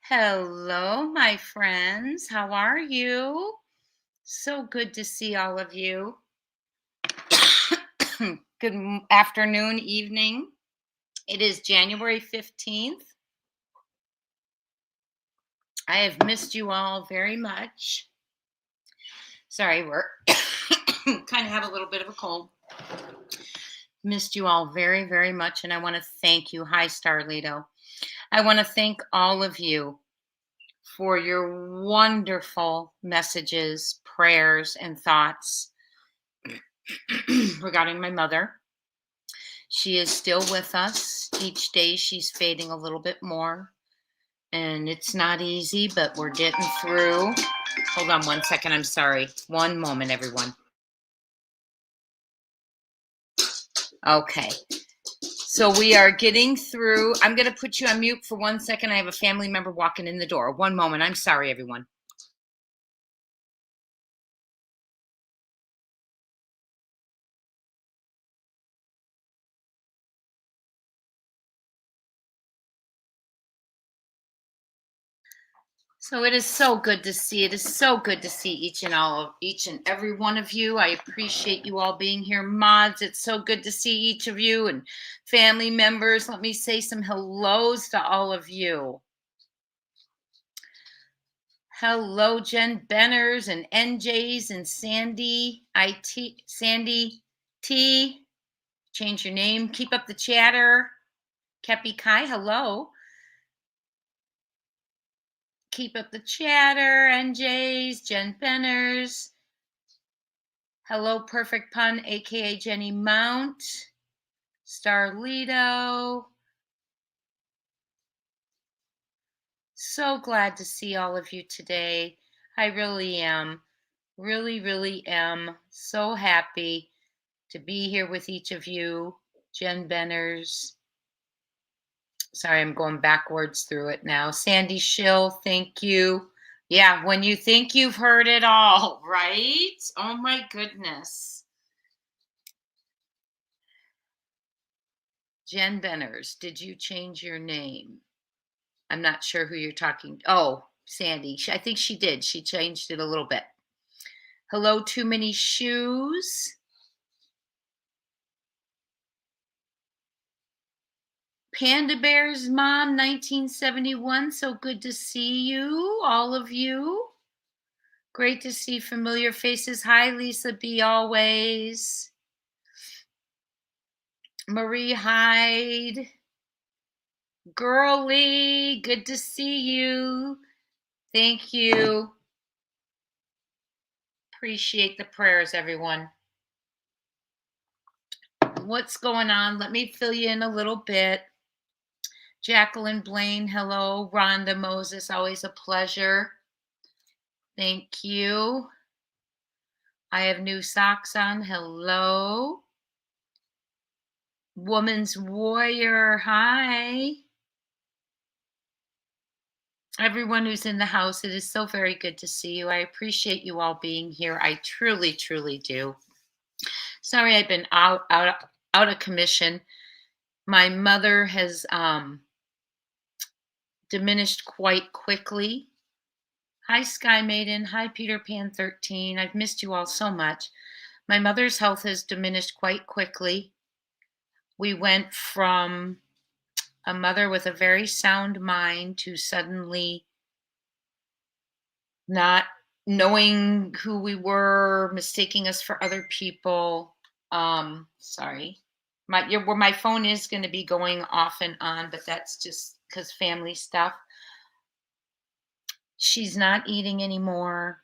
Hello, my friends. How are you? So good to see all of you. Good afternoon, evening. It is January 15th. I have missed you all very much. Sorry, we're kind of have a little bit of a cold. Missed you all very, very much. And I want to thank you. Hi, Starlito. I want to thank all of you for your wonderful messages, prayers, and thoughts regarding my mother. She is still with us. Each day she's fading a little bit more. And it's not easy, but we're getting through. Hold on one second. I'm sorry. One moment, everyone. Okay. So we are getting through. I'm going to put you on mute for 1 second. I have a family member walking in the door. One moment. I'm sorry, everyone. So it is so good to see. It is so good to see each and every one of you. I appreciate you all being here. Mods, it's so good to see each of you, and family members. Let me say some hellos to all of you. Hello, Jen Benners and NJs and Sandy T. Change your name. Keep up the chatter. Kepi Kai, hello. Keep up the chatter, NJs, Jen Benners. Hello, Perfect Pun, aka Jenny Mount, Starlito. So glad to see all of you today. I really am. Really, really am so happy to be here with each of you. Jen Benners. Sorry, I'm going backwards through it now. Sandy Schill, thank you. Yeah, when you think you've heard it all, right? Oh my goodness. Jen Benners, did you change your name? I'm not sure who you're talking. Oh, Sandy. I think she did. She changed it a little bit. Hello, Too Many Shoes. Panda Bear's mom, 1971. So good to see you, all of you. Great to see familiar faces. Hi, Lisa B. Always. Marie Hyde. Girly, good to see you. Thank you. Appreciate the prayers, everyone. What's going on? Let me fill you in a little bit. Jacqueline Blaine, hello. Rhonda Moses, always a pleasure. Thank you. I have new socks on. Hello. Woman's Warrior, hi. Everyone who's in the house, it is so very good to see you. I appreciate you all being here. I truly, truly do. Sorry, I've been out of commission. My mother has diminished quite quickly. Hi, Sky Maiden. Hi, Peter Pan 13. I've missed you all so much. My mother's health has diminished quite quickly. We went from a mother with a very sound mind to suddenly not knowing who we were, mistaking us for other people. Sorry. My phone is going to be going off and on, but that's just because family stuff. She's not eating anymore.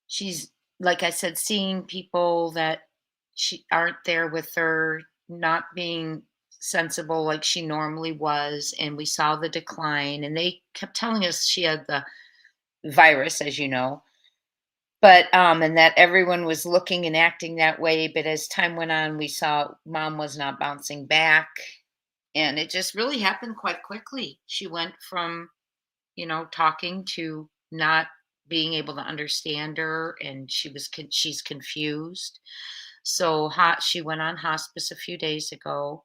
She's, like I said, seeing people that she aren't there with her, not being sensible like she normally was, and we saw the decline, and they kept telling us she had the virus, as you know, but and that everyone was looking and acting that way, but as time went on we saw mom was not bouncing back, and it just really happened quite quickly. She went from talking to not being able to understand her, and she's confused. So she went on hospice a few days ago.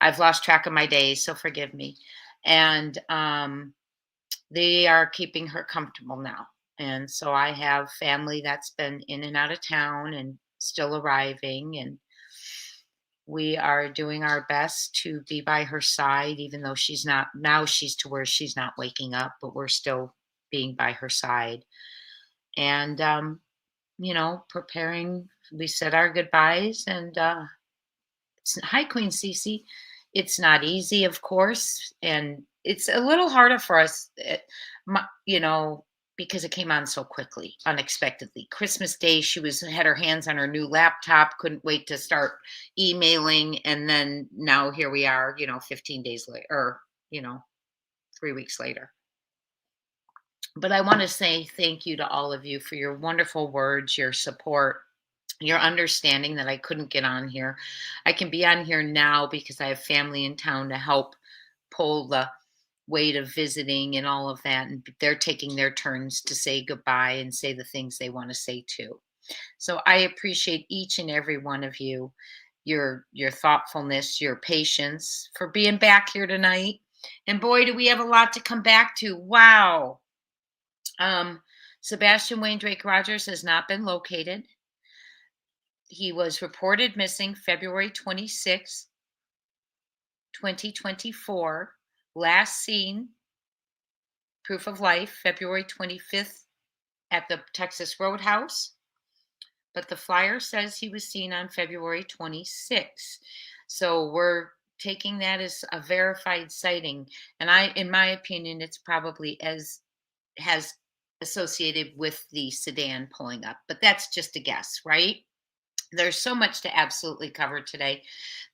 I've lost track of my days, so forgive me. And they are keeping her comfortable now. And so I have family that's been in and out of town and still arriving. And we are doing our best to be by her side, even though she's not, now she's to where she's not waking up, but we're still being by her side. And, preparing, we said our goodbyes and, hi, Queen Cece. It's not easy, of course, and it's a little harder for us, because it came on so quickly, unexpectedly. Christmas Day, she was had her hands on her new laptop, couldn't wait to start emailing, and then now here we are, 15 days later, or 3 weeks later. But I want to say thank you to all of you for your wonderful words, your support, your understanding that I couldn't get on here. I can be on here now because I have family in town to help pull the weight of visiting and all of that. And they're taking their turns to say goodbye and say the things they want to say too. So I appreciate each and every one of you, your thoughtfulness, your patience for being back here tonight. And boy, do we have a lot to come back to. Wow. Sebastian Wayne Drake Rogers has not been located. He was reported missing February 26, 2024. Last seen, proof of life, February 25th at the Texas Roadhouse. But the flyer says he was seen on February 26th. So we're taking that as a verified sighting. And in my opinion, it's probably has associated with the sedan pulling up. But that's just a guess, right? There's so much to absolutely cover today.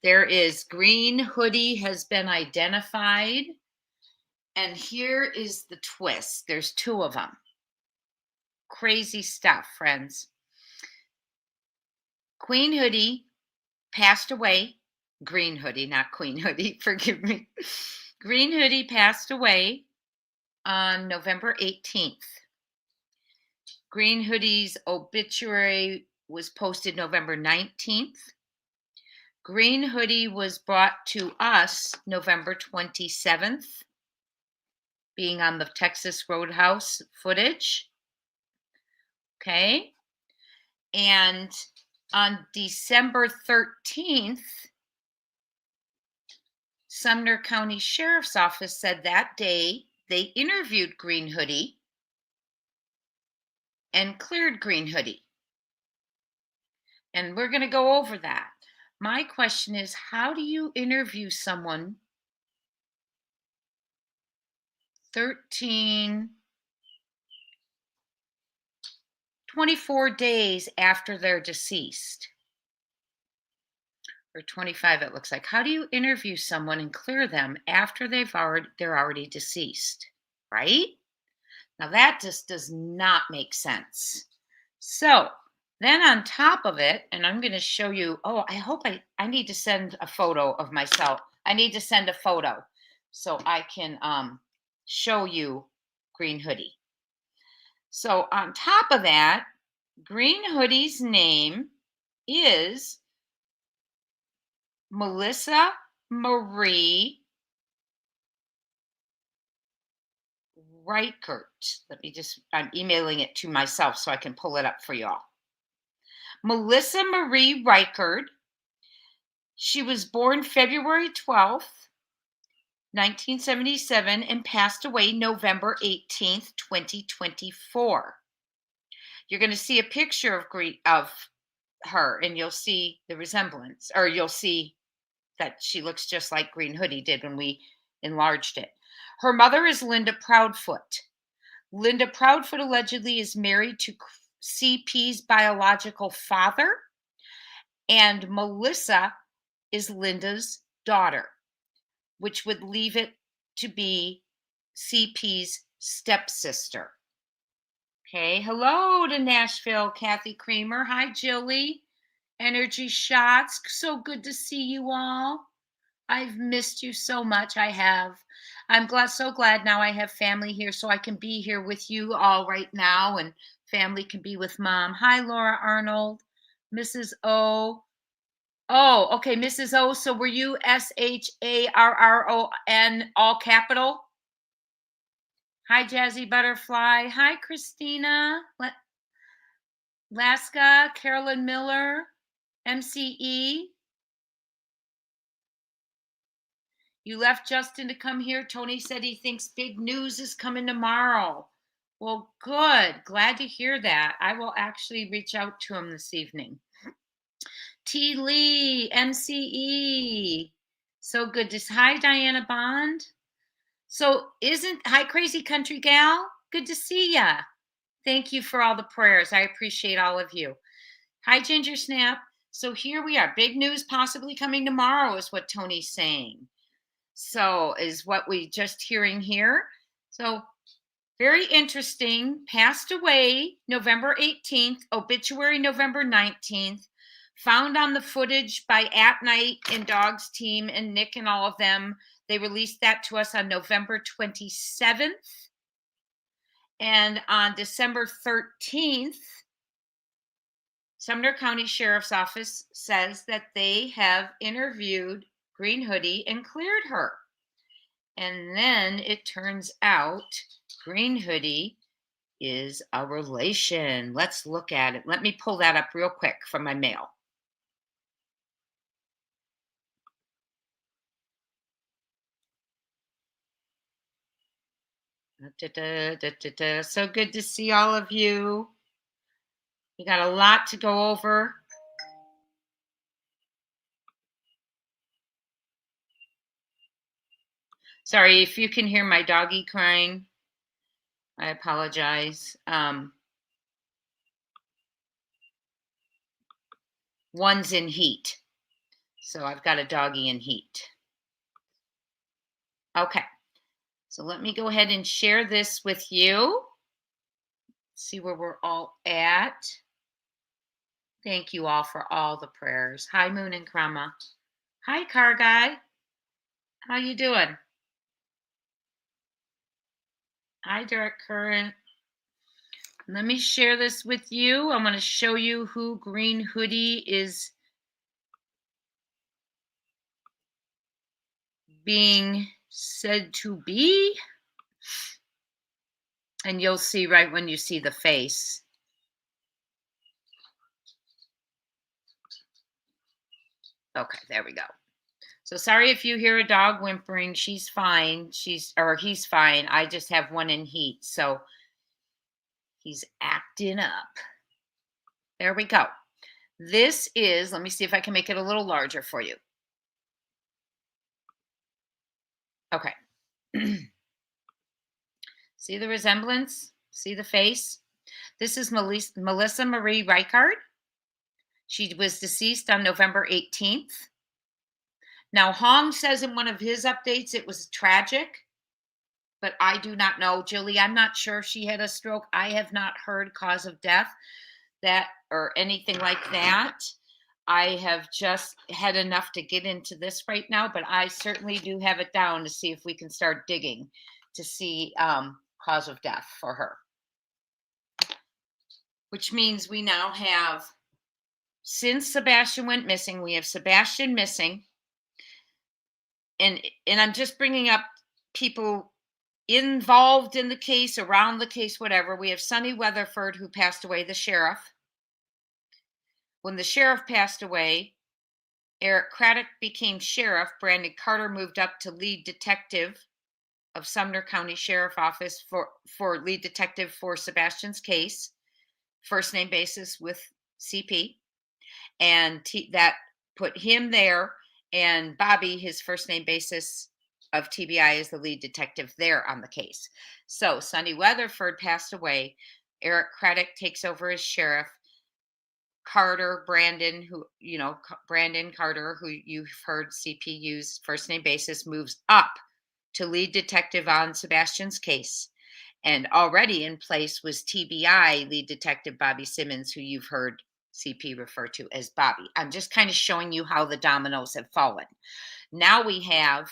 There is green hoodie has been identified. And here is the twist. There's two of them. Crazy stuff, friends. Queen Hoodie passed away. Green Hoodie, not Queen Hoodie. Forgive me. Green Hoodie passed away on November 18th. Green Hoodie's obituary was posted November 19th. Green Hoodie was brought to us November 27th, being on the Texas Roadhouse footage. Okay. And on December 13th, Sumner County Sheriff's Office said that day they interviewed Green Hoodie and cleared Green Hoodie. And we're going to go over that. My question is, how do you interview someone 24 days after they're deceased? Or 25, it looks like. How do you interview someone and clear them after they're already deceased? Right? Now that just does not make sense. So then on top of it, and I'm going to show you, I need to send a photo of myself. I need to send a photo so I can show you Green Hoodie. So on top of that, Green Hoodie's name is Melissa Marie Reichert. I'm emailing it to myself so I can pull it up for y'all. Melissa Marie Reichert. She was born February 12th, 1977, and passed away November 18th, 2024. You're going to see a picture of her, and you'll see the resemblance, or you'll see that she looks just like Green Hoodie did when we enlarged it. Her mother is Linda Proudfoot. Linda Proudfoot allegedly is married to CP's biological father, and Melissa is Linda's daughter, which would leave it to be CP's stepsister. Okay, hello to Nashville, Kathy Creamer. Hi, Jilly. Energy Shots. So good to see you all. I've missed you so much. I have. I'm so glad now I have family here so I can be here with you all right now and family can be with mom. Hi, Laura Arnold. Mrs. O. Oh, okay, Mrs. O. So were you SHARRON all capital? Hi, Jazzy Butterfly. Hi, Christina. Laska, Carolyn Miller, MCE. You left Justin to come here. Tony said he thinks big news is coming tomorrow. Well, good. Glad to hear that. I will actually reach out to him this evening. T. Lee, MCE. So good to hi, Diana Bond. So hi, Crazy Country Gal. Good to see ya. Thank you for all the prayers. I appreciate all of you. Hi, Ginger Snap. So here we are. Big news possibly coming tomorrow is what Tony's saying. So is what we just hearing here. So very interesting. Passed away November 18th, obituary November 19th. Found on the footage by Atnight and Dog's team and Nick and all of them. They released that to us on November 27th. And on December 13th, Sumner County Sheriff's Office says that they have interviewed Green Hoodie and cleared her. And then it turns out Green Hoodie is a relation. Let's look at it. Let me pull that up real quick from my mail. So good to see all of you. We got a lot to go over. Sorry if you can hear my doggy crying. I apologize. One's in heat. So I've got a doggy in heat. Okay. So let me go ahead and share this with you. See where we're all at. Thank you all for all the prayers. Hi, Moon and Krama. Hi, Car Guy. How you doing? Hi, Direct Current. Let me share this with you. I'm going to show you who Green Hoodie is being said to be. And you'll see right when you see the face. Okay, there we go. So sorry if you hear a dog whimpering. She's fine. He's fine. I just have one in heat. So he's acting up. There we go. This is, let me see if I can make it a little larger for you. Okay. See the resemblance? See the face? This is Melissa Marie Reichard. She was deceased on November 18th. Now, Hong says in one of his updates it was tragic, but I do not know. Julie, I'm not sure if she had a stroke. I have not heard cause of death or anything like that. I have just had enough to get into this right now, but I certainly do have it down to see if we can start digging to see cause of death for her. Which means we now have, since Sebastian went missing, we have Sebastian missing. And I'm just bringing up people involved in the case, around the case, whatever. We have Sonny Weatherford, who passed away, the sheriff. When the sheriff passed away, Eric Craddock became sheriff. Brandon Carter moved up to lead detective of Sumner County Sheriff Office for lead detective for Sebastian's case, first name basis with CP. And that put him there, and Bobby, his first name basis of TBI, is the lead detective there on the case. So Sonny Weatherford passed away. Eric Craddock takes over as sheriff. Brandon Carter, who you've heard CP use first name basis, moves up to lead detective on Sebastian's case. And already in place was TBI lead detective Bobby Simmons, who you've heard CP refer to as Bobby. I'm just kind of showing you how the dominoes have fallen. Now we have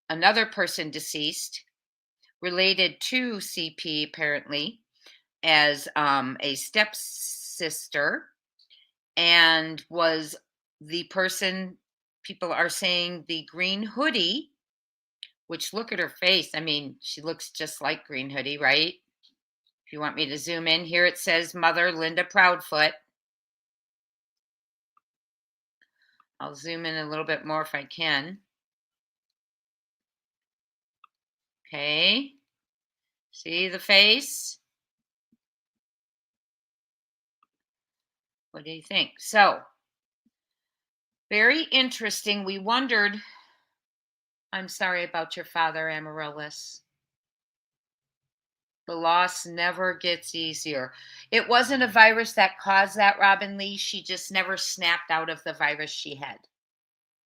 another person deceased related to CP, apparently, as a stepsister, and was the person, people are saying, the Green Hoodie which look at her face. I mean, she looks just like Green Hoodie, right? If you want me to zoom in here, it says Mother Linda Proudfoot. I'll zoom in a little bit more if I can. Okay. See the face? What do you think? So, very interesting. We wondered, I'm sorry about your father, Amaryllis. The loss never gets easier. It wasn't a virus that caused that, Robin Lee. She just never snapped out of the virus she had,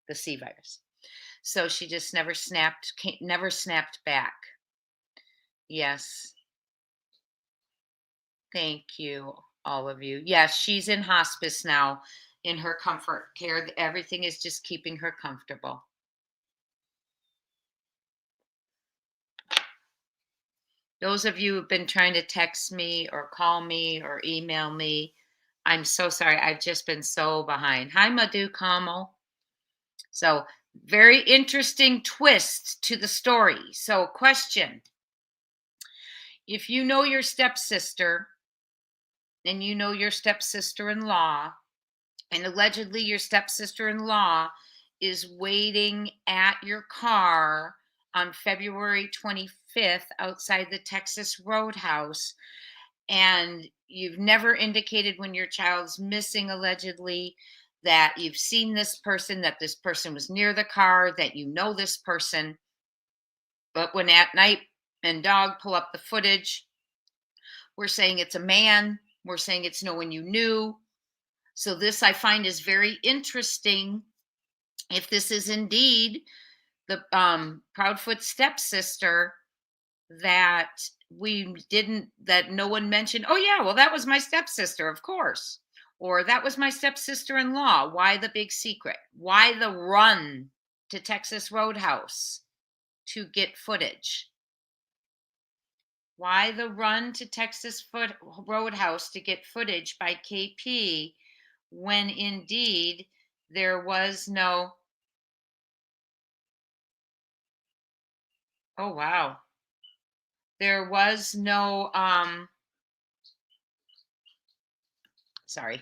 the C virus. So she just never snapped back. Yes. Thank you, all of you. Yes, she's in hospice now in her comfort care. Everything is just keeping her comfortable. Those of you who've been trying to text me or call me or email me, I'm so sorry. I've just been so behind. Hi, Madhu Kamal. So, very interesting twist to the story. So, question: if you know your stepsister and you know your stepsister in law, and allegedly your stepsister in law is waiting at your car on February 25th outside the Texas Roadhouse, and you've never indicated when your child's missing, allegedly, that you've seen this person, that this person was near the car, that you know this person. But when Atnight and Dog pull up the footage, we're saying it's a man. We're saying it's no one you knew. So this I find is very interesting. If this is indeed the Proudfoot stepsister, that that no one mentioned, oh yeah, well, that was my stepsister, of course. Or that was my stepsister-in-law. Why the big secret? Why the run to Texas Roadhouse to get footage? Why the run to Roadhouse to get footage by KP when indeed there was no. Oh wow. There was no sorry.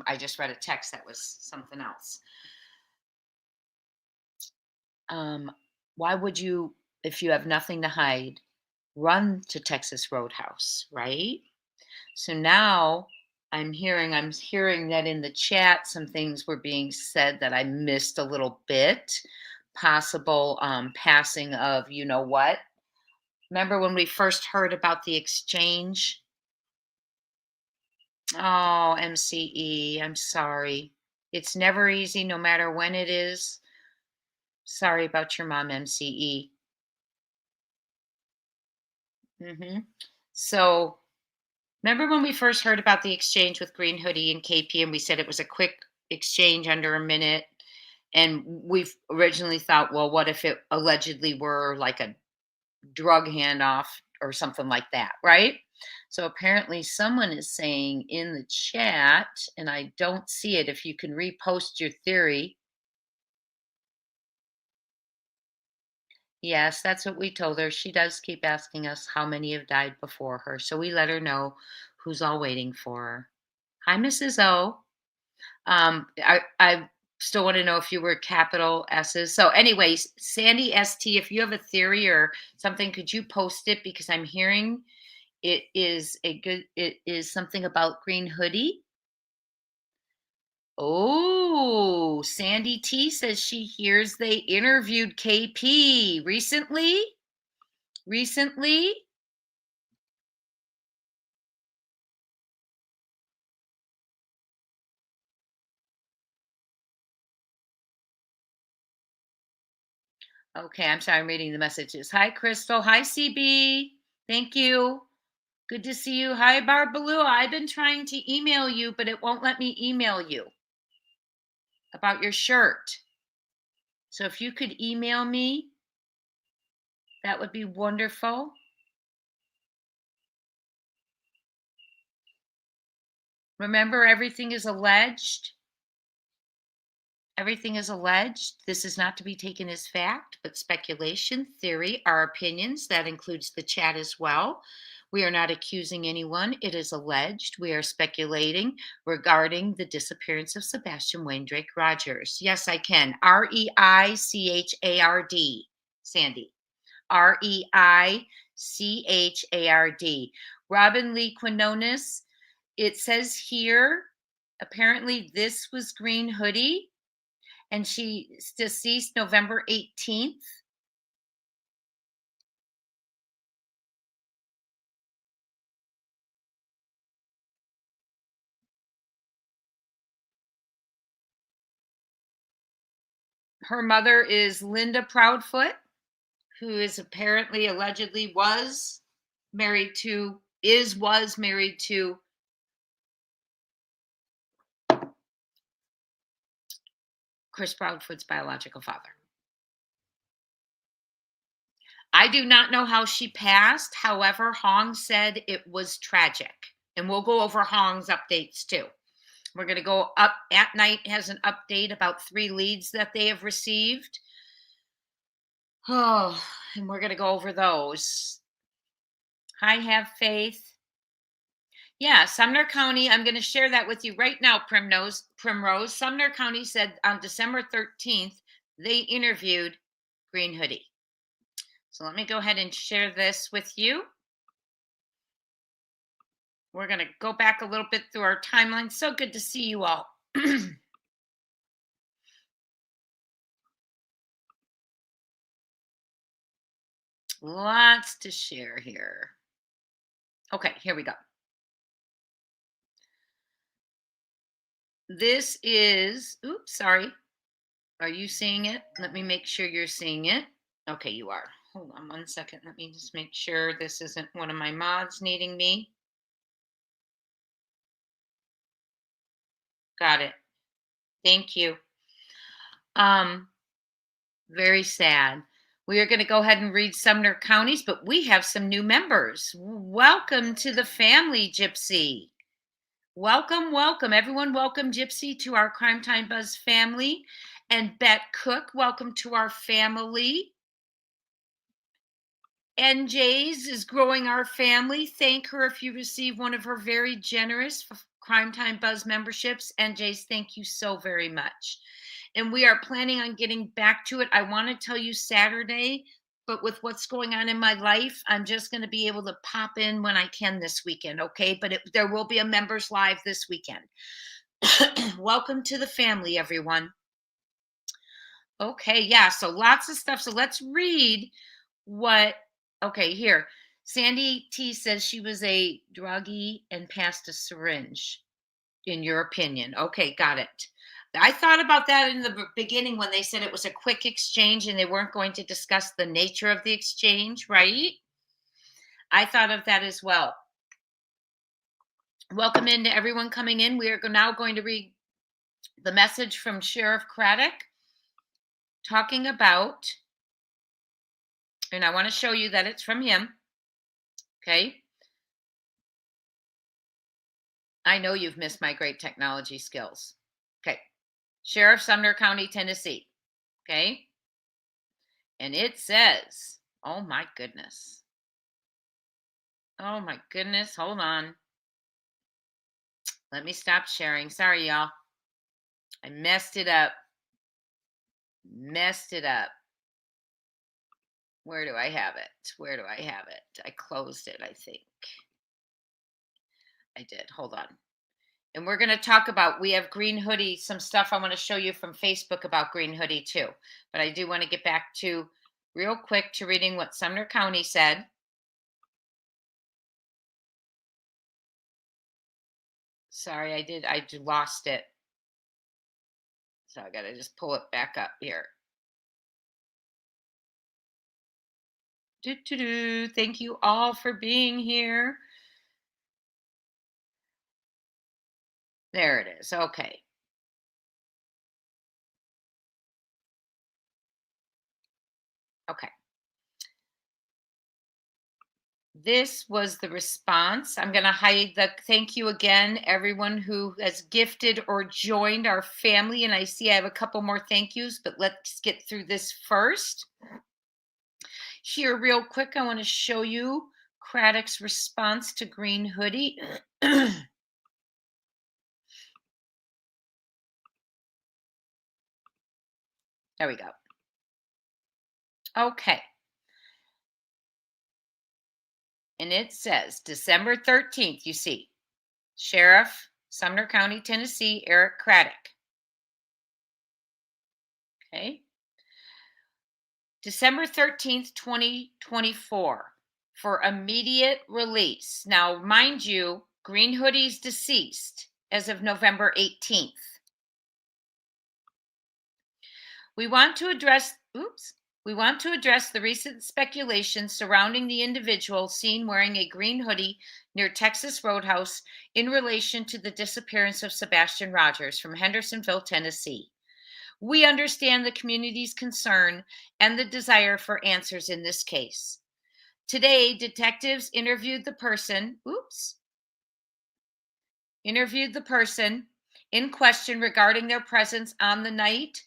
I just read a text that was something else. Why would you, if you have nothing to hide, run to Texas Roadhouse, right? So now I'm hearing that in the chat some things were being said that I missed a little bit. Possible passing of, you know what? Remember when we first heard about the exchange? Oh, MCE, I'm sorry. It's never easy, no matter when it is. Sorry about your mom, MCE. So, remember when we first heard about the exchange with Green Hoodie and KP, and we said it was a quick exchange under a minute? And we've originally thought, well, what if it allegedly were like a drug handoff or something like that, right? So apparently someone is saying in the chat, and I don't see it. If you can repost your theory. Yes, that's what we told her. She does keep asking us how many have died before her. So we let her know who's all waiting for her. Hi, Mrs. O. I still want to know if you were capital S's. So, anyways, Sandy ST, if you have a theory or something, could you post it? Because I'm hearing it is something about Green Hoodie. Oh, Sandy T says she hears they interviewed KP recently. Recently? Okay, I'm sorry, I'm reading the messages. Hi, Crystal. Hi, CB. Thank you. Good to see you. Hi, Barbaloo. I've been trying to email you, but it won't let me email you about your shirt. So if you could email me, that would be wonderful. Remember, everything is alleged. Everything is alleged. This is not to be taken as fact, but speculation, theory, our opinions. That includes the chat as well. We are not accusing anyone. It is alleged. We are speculating regarding the disappearance of Sebastian Wayne Drake Rogers. Yes, I can. Reichard, Sandy. Reichard. Robin Lee Quinones. It says here, apparently this was Green Hoodie, and she's deceased November 18th. Her mother is Linda Proudfoot, who is apparently, allegedly, was married to Chris Proudfoot's biological father. I do not know how she passed. However, Hong said it was tragic. And we'll go over Hong's updates too. We're going to go up. Atnight has an update about 3 leads that they have received. Oh, and we're going to go over those. I have faith. Yeah, Sumner County, I'm going to share that with you right now, Primrose. Sumner County said on December 13th, they interviewed Green Hoodie. So let me go ahead and share this with you. We're going to go back a little bit through our timeline. So good to see you all. Lots to share here. Okay, here we go. This is, oops, sorry. Are you seeing it? Let me make sure you're seeing it. Okay, you are. Hold on 1 second. Let me just make sure this isn't one of my mods needing me. Got it. Thank you. Very sad. We are going to go ahead and read Sumner counties, but we have some new members. Welcome to the family, Gypsy. Welcome, welcome. Everyone, welcome Gypsy to our Crime Time Buzz family. And Bet Cook, welcome to our family. NJ's is growing our family. Thank her if you receive one of her very generous Crime Time Buzz memberships. NJ's, thank you so very much. And we are planning on getting back to it. I want to tell you Saturday, but with what's going on in my life, I'm just going to be able to pop in when I can this weekend, okay? But there will be a members live this weekend. Welcome to the family, everyone. Okay, yeah, so lots of stuff. So let's read what, okay, here. Sandy T says she was a druggie and passed a syringe, in your opinion. Okay, got it. I thought about that in the beginning when they said it was a quick exchange and they weren't going to discuss the nature of the exchange, right? I thought of that as well. Welcome in to everyone coming in. We are now going to read the message from Sheriff Craddock talking about, and I want to show you that it's from him. Okay. I know you've missed my great technology skills. Okay. Sheriff, Sumner County, Tennessee. Okay. And it says, oh my goodness. Oh my goodness. Hold on. Let me stop sharing. Sorry, y'all. I messed it up. Where do I have it? I closed it, I think. I did. Hold on. And we're going to talk about, we have Green Hoodie, some stuff I want to show you from Facebook about Green Hoodie too. But I do want to get back to, real quick, to reading what Sumner County said. Sorry, I lost it. So I got to just pull it back up here. Thank you all for being here. There it is. Okay. Okay. This was the response. I'm going to hide the thank you again, everyone who has gifted or joined our family. And I see I have a couple more thank yous, but let's get through this first. Here, real quick, I want to show you Craddock's response to Green Hoodie. There we go. Okay. And it says December 13th, you see, Sheriff, Sumner County, Tennessee, Eric Craddock. Okay. December 13th, 2024, for immediate release. Now, mind you, Green Hoodie's deceased as of November 18th. We want to address the recent speculation surrounding the individual seen wearing a green hoodie near Texas Roadhouse in relation to the disappearance of Sebastian Rogers from Hendersonville, Tennessee. We understand the community's concern and the desire for answers in this case. Today, detectives interviewed the person in question regarding their presence on the night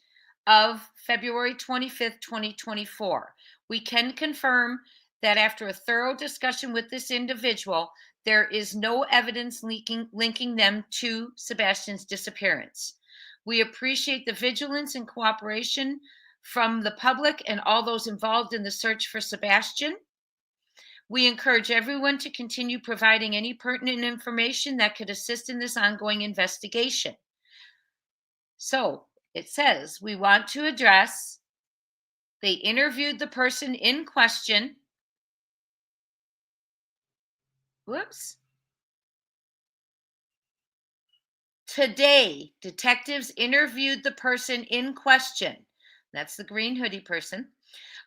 of February 25th, 2024. We can confirm that after a thorough discussion with this individual, there is no evidence linking them to Sebastian's disappearance. We appreciate the vigilance and cooperation from the public and all those involved in the search for Sebastian. We encourage everyone to continue providing any pertinent information that could assist in this ongoing investigation. So it says, we want to address, they interviewed the person in question. Today, detectives interviewed the person in question, that's the green hoodie person,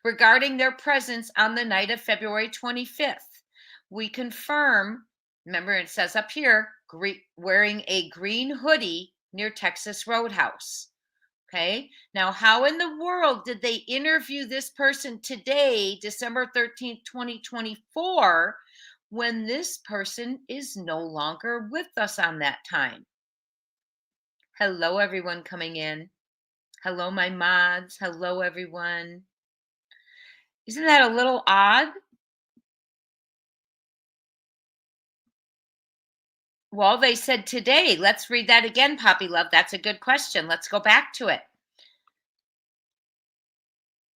regarding their presence on the night of February 25th. We confirm, remember it says up here, wearing a green hoodie near Texas Roadhouse. Okay, now how in the world did they interview this person today, December 13th, 2024, when this person is no longer with us on that time? Hello, everyone coming in. Hello, my mods. Hello, everyone. Isn't that a little odd? Well, they said today. Let's read that again, Poppy Love. That's a good question. Let's go back to it.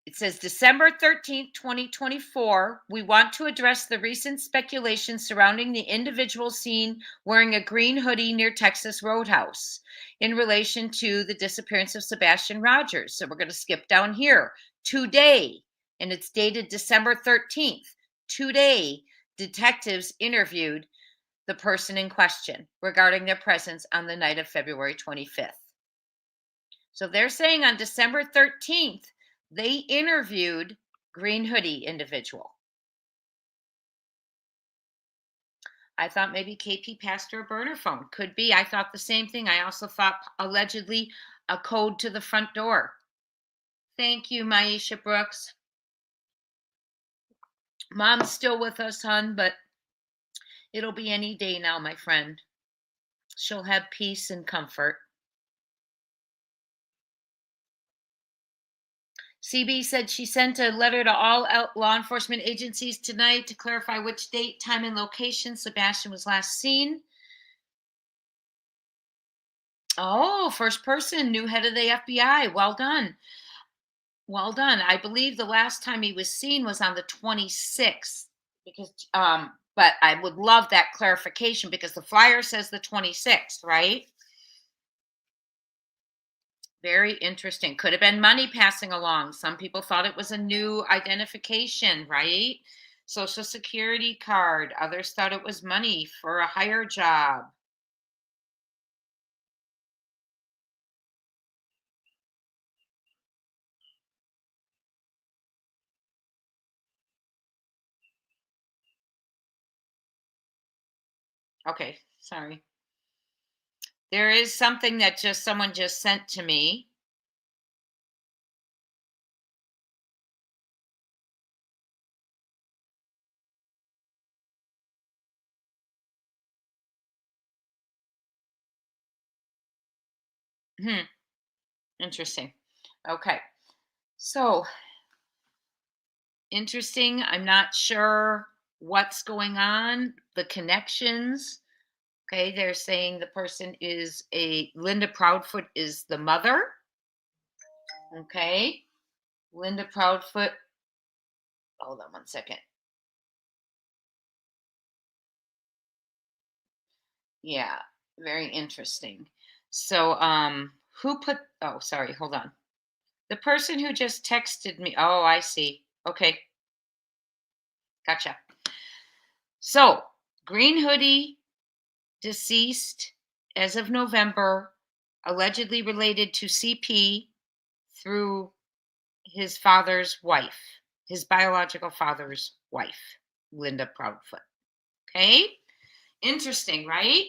It says December 13th, 2024. We want to address the recent speculation surrounding the individual seen wearing a green hoodie near Texas Roadhouse in relation to the disappearance of Sebastian Rogers. So we're going to skip down here. Today, and it's dated December 13th. Today, detectives interviewed the person in question regarding their presence on the night of February 25th. So they're saying on December 13th, they interviewed green hoodie individual. I thought maybe KP passed her a burner phone. Could be. I thought the same thing. I also thought allegedly a code to the front door. Thank you, Maisha Brooks. Mom's still with us, hon, but it'll be any day now, my friend. She'll have peace and comfort. CB said she sent a letter to all law enforcement agencies tonight to clarify which date, time, and location Sebastian was last seen. Oh, first person, new head of the FBI. Well done. Well done. I believe the last time he was seen was on the 26th, because but I would love that clarification because the flyer says the 26th, right? Very interesting. Could have been money passing along. Some people thought it was a new identification, right? Social Security card. Others thought it was money for a hire job. Okay, sorry. There is something that someone just sent to me. Hmm. Interesting. Okay. So interesting. I'm not sure what's going on, the connections. Okay, they're saying the person is a Linda Proudfoot is the mother. Okay, Linda Proudfoot. Hold on one second. Yeah, very interesting. So, who put? Oh, sorry. Hold on. The person who just texted me. Oh, I see. Okay, gotcha. So, Green Hoodie deceased as of November, allegedly related to CP through his father's wife, his biological father's wife, Linda Proudfoot. Okay, interesting, right?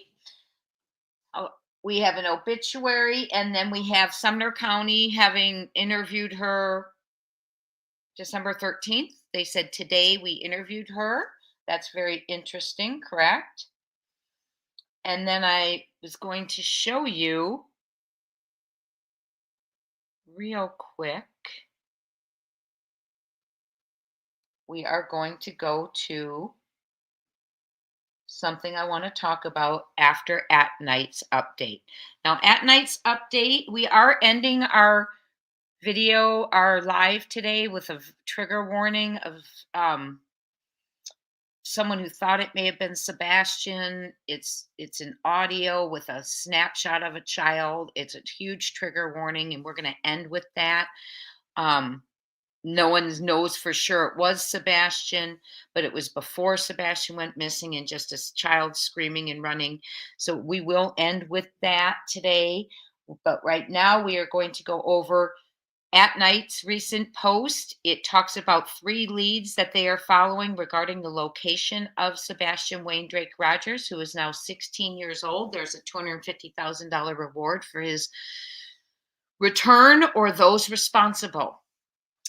Oh, we have an obituary, and then we have Sumner County having interviewed her December 13th. They said today we interviewed her. That's very interesting, correct? And then I was going to show you real quick. We are going to go to something I want to talk about after Atnight's update. Now, Atnight's update, we are ending our video, our live today with a trigger warning of someone who thought it may have been Sebastian. It's an audio with a snapshot of a child. It's a huge trigger warning, and we're going to end with that. No one knows for sure it was Sebastian, but it was before Sebastian went missing and just a child screaming and running. So we will end with that today. But right now, we are going to go over Atnight's recent post. It talks about 3 leads that they are following regarding the location of Sebastian Wayne Drake Rogers, who is now 16 years old. There's a $250,000 reward for his return or those responsible.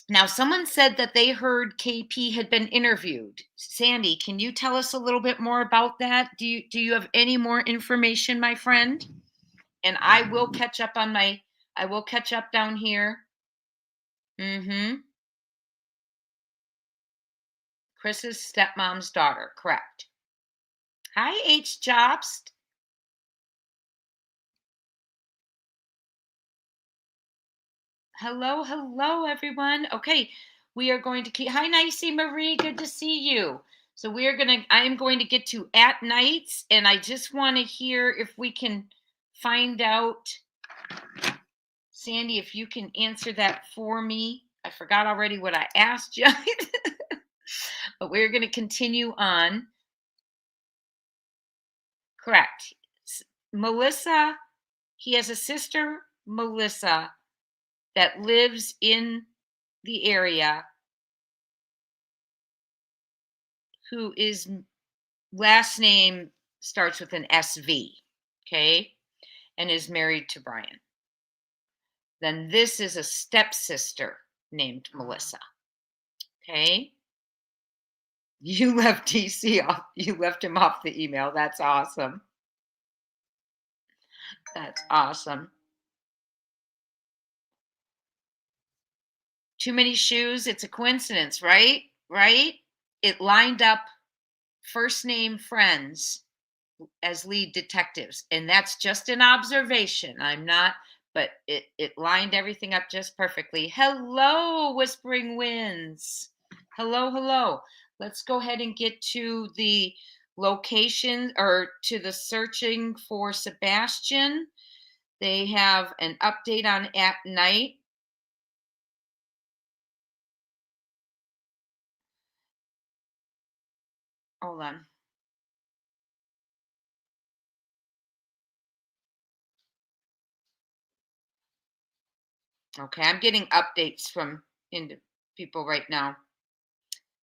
Now, someone said that they heard KP had been interviewed. Sandy, can you tell us a little bit more about that? Do you have any more information, my friend? And I will catch up on my I will catch up down here. Mhm. Chris's stepmom's daughter, correct. Hi, H Jobs. Hello, hello, everyone. Okay, we are going to keep. Hi, Nicey Marie. Good to see you. So I am going to get to At Nights, and I just want to hear if we can find out, Sandy, if you can answer that for me. I forgot already what I asked you, but we're going to continue on. Correct. Melissa, he has a sister, Melissa, that lives in the area who is last name starts with an SV, okay, and is married to Brian. Then this is a stepsister named Melissa, okay. You left DC off. You left him off the email. That's awesome. That's awesome. Too many shoes. It's a coincidence, right? Right? It lined up first name friends as lead detectives, and that's just an observation. I'm not, but it lined everything up just perfectly. Hello, Whispering Winds. Hello, hello. Let's go ahead and get to the location or to the searching for Sebastian. They have an update on At Night. Hold on. Okay, I'm getting updates from people right now.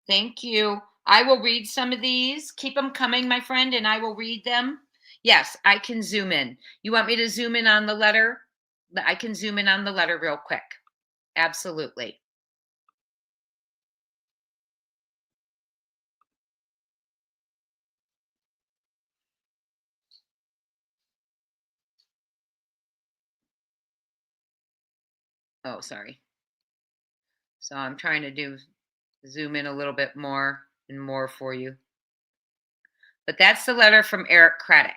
Thank you. I will read some of these. Keep them coming, my friend, and I will read them. Yes, I can zoom in. You want me to zoom in on the letter? I can zoom in on the letter real quick. Absolutely. Oh, sorry. So I'm trying to zoom in a little bit more and more for you. But that's the letter from Eric Craddock.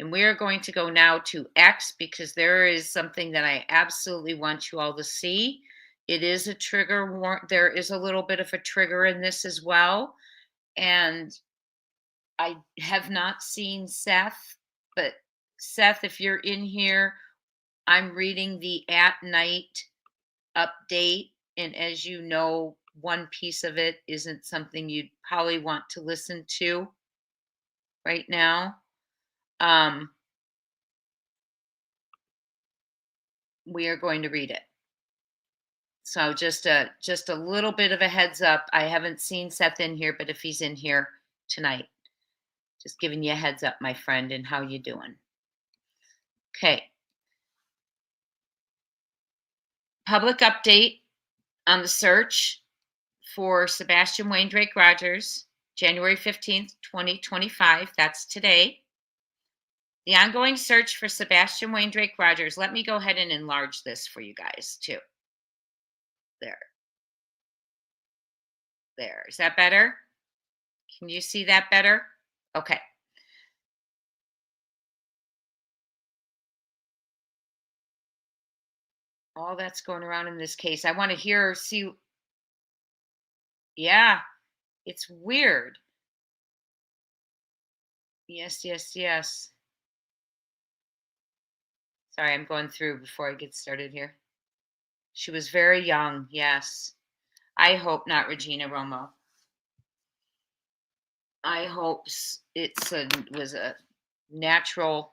And we are going to go now to X because there is something that I absolutely want you all to see. It is a trigger warrant. There is a little bit of a trigger in this as well. And I have not seen Seth, but Seth, if you're in here, I'm reading the Atnight update. And as you know, one piece of it isn't something you'd probably want to listen to right now. We are going to read it. So just a little bit of a heads up. I haven't seen Seth in here, but if he's in here tonight, just giving you a heads up, my friend, and how you doing. Okay. Public update on the search for Sebastian Wayne Drake Rogers, January 15th, 2025. That's today. The ongoing search for Sebastian Wayne Drake Rogers. Let me go ahead and enlarge this for you guys too. There. There. Is that better? Can you see that better? Okay. All that's going around in this case. I want to hear, see. Yeah, it's weird. Yes, yes, yes. Sorry, I'm going through before I get started here. She was very young. Yes. I hope not Regina Romo. I hope was a natural.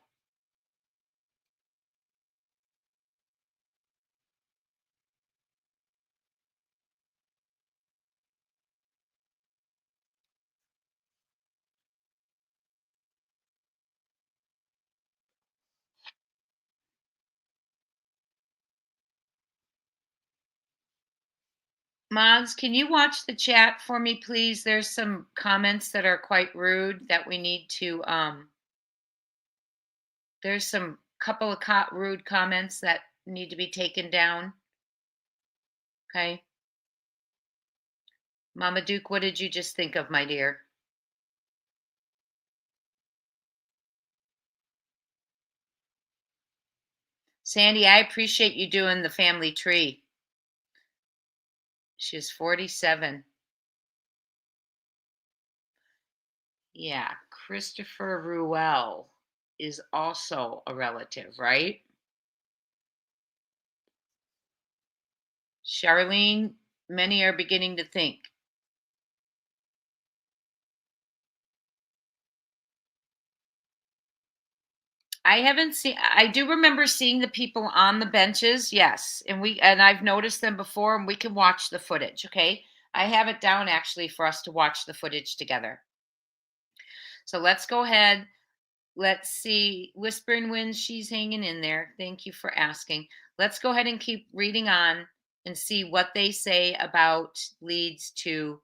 Mods, can you watch the chat for me, please? There's some comments that are quite rude that we need to. There's some couple of rude comments that need to be taken down. Okay. Mama Duke, what did you just think of, my dear? Sandy, I appreciate you doing the family tree. She's 47. Yeah, Christopher Ruel is also a relative, right? Charlene, many are beginning to think. I do remember seeing the people on the benches, yes. And I've noticed them before and we can watch the footage, okay? I have it down actually for us to watch the footage together. So let's go ahead. Let's see. Whispering Winds, she's hanging in there. Thank you for asking. Let's go ahead and keep reading on and see what they say about leads to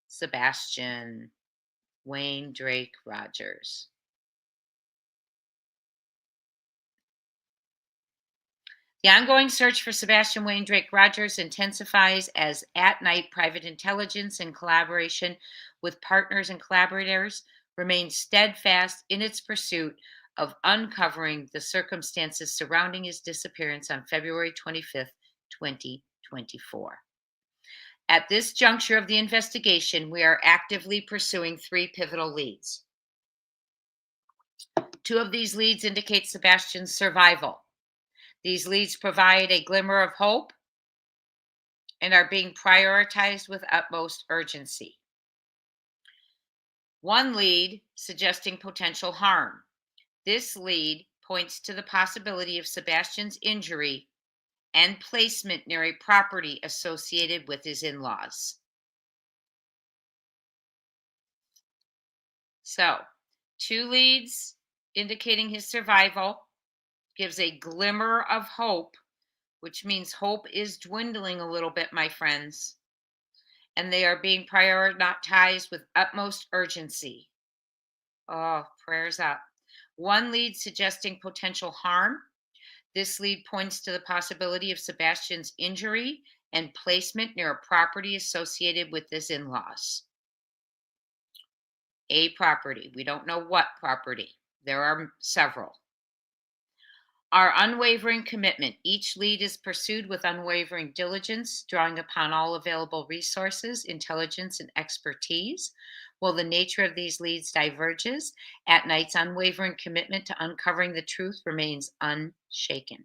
Sebastian Wayne Drake Rogers. The ongoing search for Sebastian Wayne Drake Rogers intensifies as Atnight Private Intelligence, in collaboration with partners and collaborators, remains steadfast in its pursuit of uncovering the circumstances surrounding his disappearance on February 25th, 2024. At this juncture of the investigation, we are actively pursuing 3 pivotal leads. 2 of these leads indicate Sebastian's survival. These leads provide a glimmer of hope and are being prioritized with utmost urgency. 1 lead suggesting potential harm. This lead points to the possibility of Sebastian's injury and placement near a property associated with his in-laws. So, 2 leads indicating his survival gives a glimmer of hope, which means hope is dwindling a little bit, my friends. And they are being prioritized with utmost urgency. Oh, prayers up. 1 lead suggesting potential harm. This lead points to the possibility of Sebastian's injury and placement near a property associated with his in laws. A property. We don't know what property. There are several. Our unwavering commitment. Each lead is pursued with unwavering diligence, drawing upon all available resources, intelligence, and expertise. While the nature of these leads diverges, Atnight's unwavering commitment to uncovering the truth remains unshaken.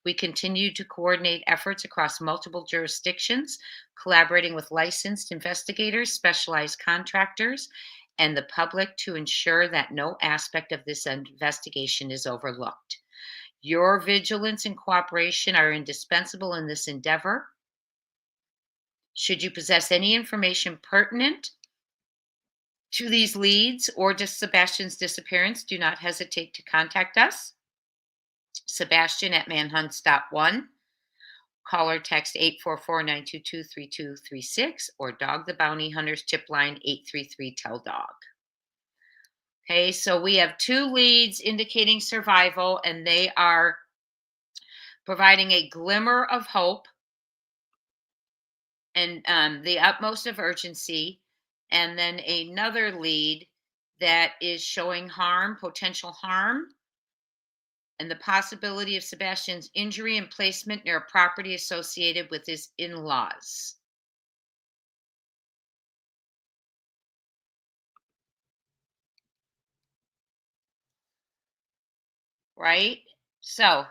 We continue to coordinate efforts across multiple jurisdictions, collaborating with licensed investigators, specialized contractors, and the public to ensure that no aspect of this investigation is overlooked. Your vigilance and cooperation are indispensable in this endeavor. Should you possess any information pertinent to these leads or just Sebastian's disappearance, do not hesitate to contact us. Sebastian at manhunts.one. Call or text 844-922-3236 or Dog the Bounty Hunter's tip line 833-TELL-DOG. Okay, so we have two leads indicating survival, and they are providing a glimmer of hope and the utmost of urgency. And then another lead that is showing harm, potential harm, and the possibility of Sebastian's injury and placement near a property associated with his in laws. Right? So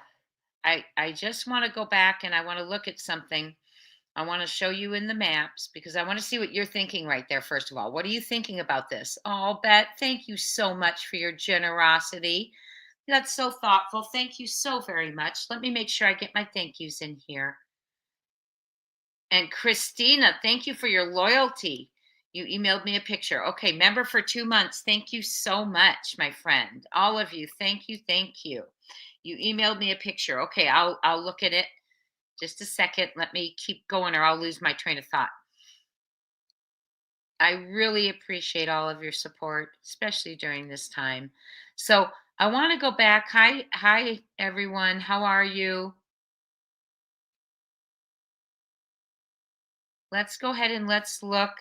I just want to go back and I want to look at something. I want to show you in the maps because I want to see what you're thinking right there, first of all. What are you thinking about this? Oh, Bet, thank you so much for your generosity. That's so thoughtful. Thank you so very much. Let me make sure I get my thank yous in here. And Christina, thank you for your loyalty. You emailed me a picture. Okay, member for 2 months. Thank you so much, my friend. All of you, thank you, thank you. You emailed me a picture. Okay, I'll look at it. Just a second. Let me keep going or I'll lose my train of thought. I really appreciate all of your support, especially during this time. So I want to go back. Hi, everyone. How are you? Let's go ahead and let's look.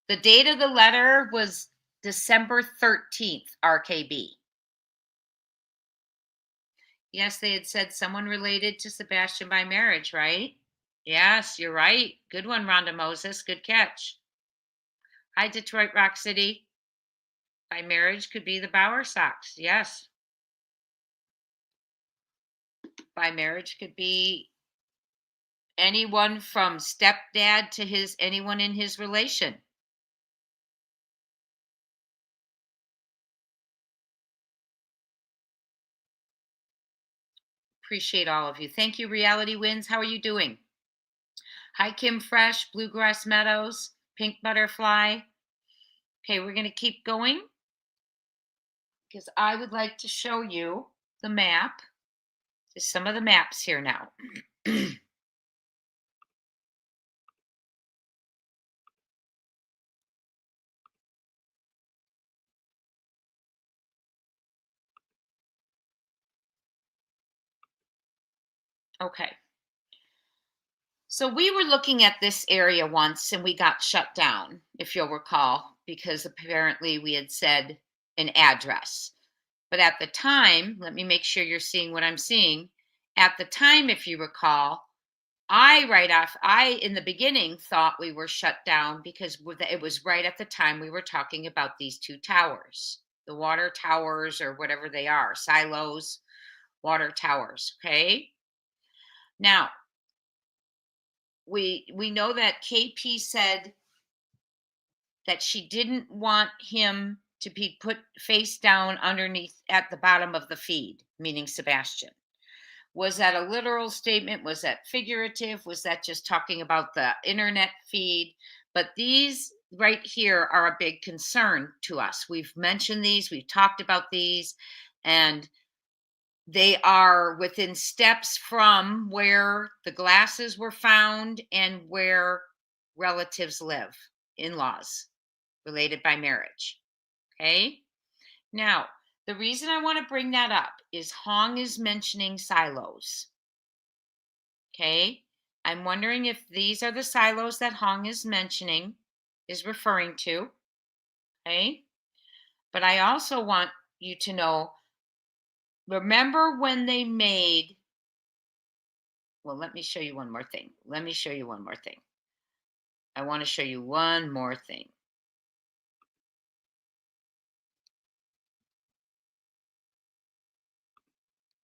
The date of the letter was December 13th, RKB. Yes, they had said someone related to Sebastian by marriage, right? Yes, you're right. Good one, Rhonda Moses. Good catch. Hi, Detroit Rock City. By marriage could be the Bauer Sox. Yes. By marriage could be anyone from stepdad to anyone in his relation. Appreciate all of you. Thank you, Reality Wins. How are you doing? Hi, Kim Fresh, Bluegrass Meadows, Pink Butterfly. Okay, we're going to keep going because I would like to show you the map. Just some of the maps here now. Okay. So we were looking at this area once and we got shut down, if you'll recall, because apparently we had said an address. But at the time, let me make sure you're seeing what I'm seeing. At the time, if you recall, I in the beginning thought we were shut down because it was right at the time we were talking about these two towers, the water towers or whatever they are, silos, water towers. Okay. Now, we know that KP said that she didn't want him to be put face down underneath at the bottom of the feed, meaning Sebastian. Was that a literal statement? Was that figurative? Was that just talking about the internet feed? But these right here are a big concern to us. We've mentioned these, we've talked about these, and they are within steps from where the glasses were found and where relatives live, in laws related by marriage. Okay. Now, the reason I want to bring that up is Hong is mentioning silos. Okay. I'm wondering if these are the silos that Hong is referring to. Okay. But I also want you to know, remember when they made, well, let me show you one more thing. I want to show you one more thing.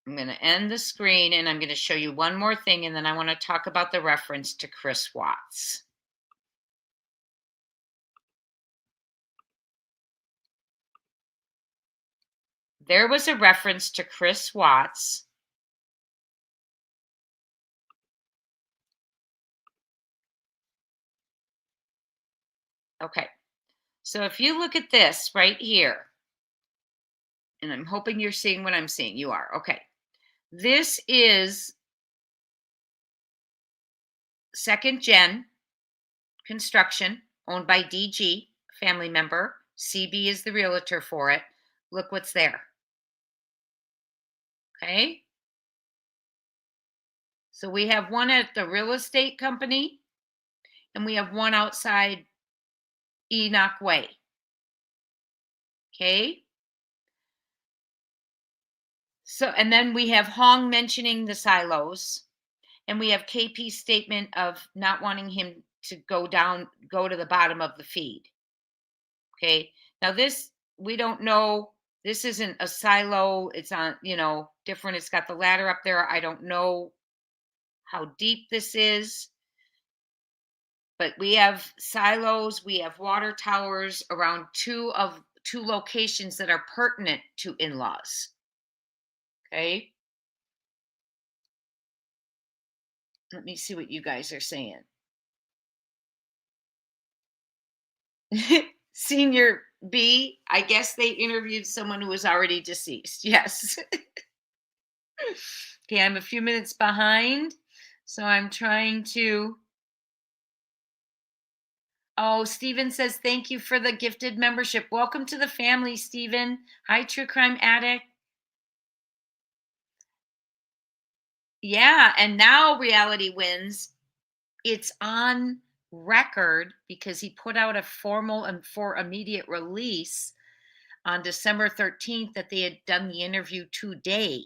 I'm going to end the screen and I'm going to show you one more thing, and then I want to talk about the reference to Chris Watts. There was a reference to Chris Watts. Okay. So if you look at this right here, and I'm hoping you're seeing what I'm seeing. You are. Okay. This is second gen construction owned by DG, family member. CB is the realtor for it. Look what's there. Okay. So we have one at the real estate company, and we have one outside Enoch Way. Okay. So, and then we have Hong mentioning the silos, and we have KP's statement of not wanting him to go to the bottom of the feed. Okay. Now, this, we don't know. This isn't a silo. It's on, different. It's got the ladder up there. I don't know how deep this is, but we have silos. We have water towers around two locations that are pertinent to in-laws. Okay. Let me see what you guys are saying. Senior B, I guess they interviewed someone who was already deceased. Yes. Okay, I'm a few minutes behind, so I'm trying to. Oh, Steven says, thank you for the gifted membership. Welcome to the family, Steven. Hi, True Crime Addict. Yeah, and now Reality Wins. It's on record because he put out a formal and for immediate release on December 13th that they had done the interview today.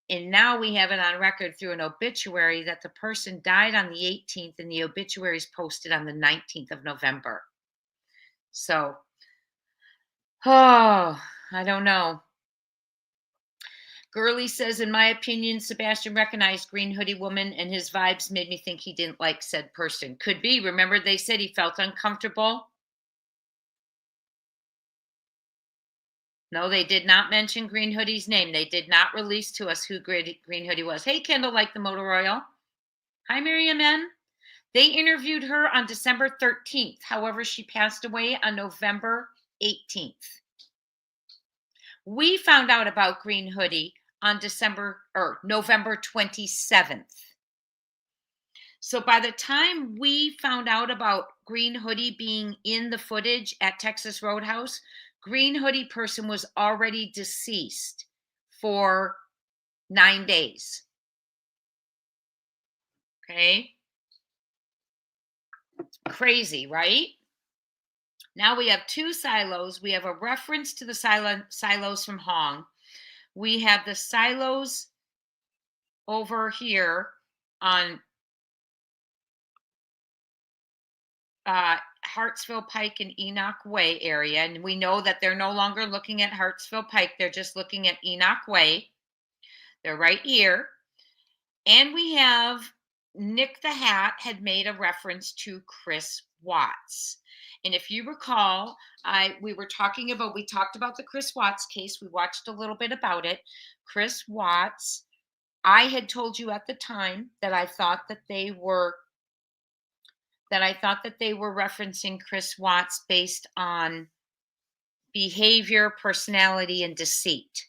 And now we have it on record through an obituary that the person died on the 18th, and the obituary is posted on the 19th of November. So, I don't know. Gurley says, in my opinion, Sebastian recognized Green Hoodie Woman, and his vibes made me think he didn't like said person. Could be. Remember, they said he felt uncomfortable. No, they did not mention Green Hoodie's name. They did not release to us who Green Hoodie was. Hey, Kendall, like the Motor Royal. Hi, Miriam N. They interviewed her on December 13th. However, she passed away on November 18th. We found out about Green Hoodie on November 27th. So by the time we found out about Green Hoodie being in the footage at Texas Roadhouse, Green Hoodie person was already deceased for 9 days. Okay. Crazy, right? Now we have two silos. We have a reference to the silos from Hong. We have the silos over here on Hartsville Pike and Enoch Way area. And we know that they're no longer looking at Hartsville Pike. They're just looking at Enoch Way. They're right here. And we have Nick the Hat had made a reference to Chris Watts. And if you recall, we talked about the Chris Watts case. We watched a little bit about it. Chris Watts, I had told you at the time that I thought that they were referencing Chris Watts based on behavior, personality, and deceit.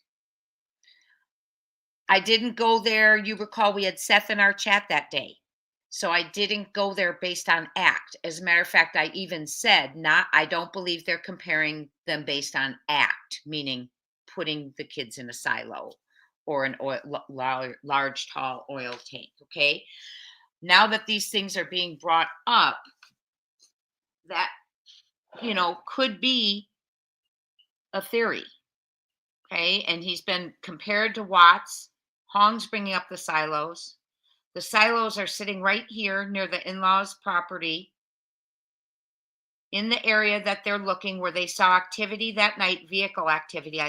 I didn't go there. You recall we had Seth in our chat that day. So I didn't go there based on act. As a matter of fact, I even said I don't believe they're comparing them based on act, meaning putting the kids in a silo or an large, tall oil tank. Okay. Now that these things are being brought up, that, could be a theory. Okay. And he's been compared to Watts. Hong's bringing up the silos. The silos are sitting right here near the in law's property in the area that they're looking, where they saw activity that night, vehicle activity,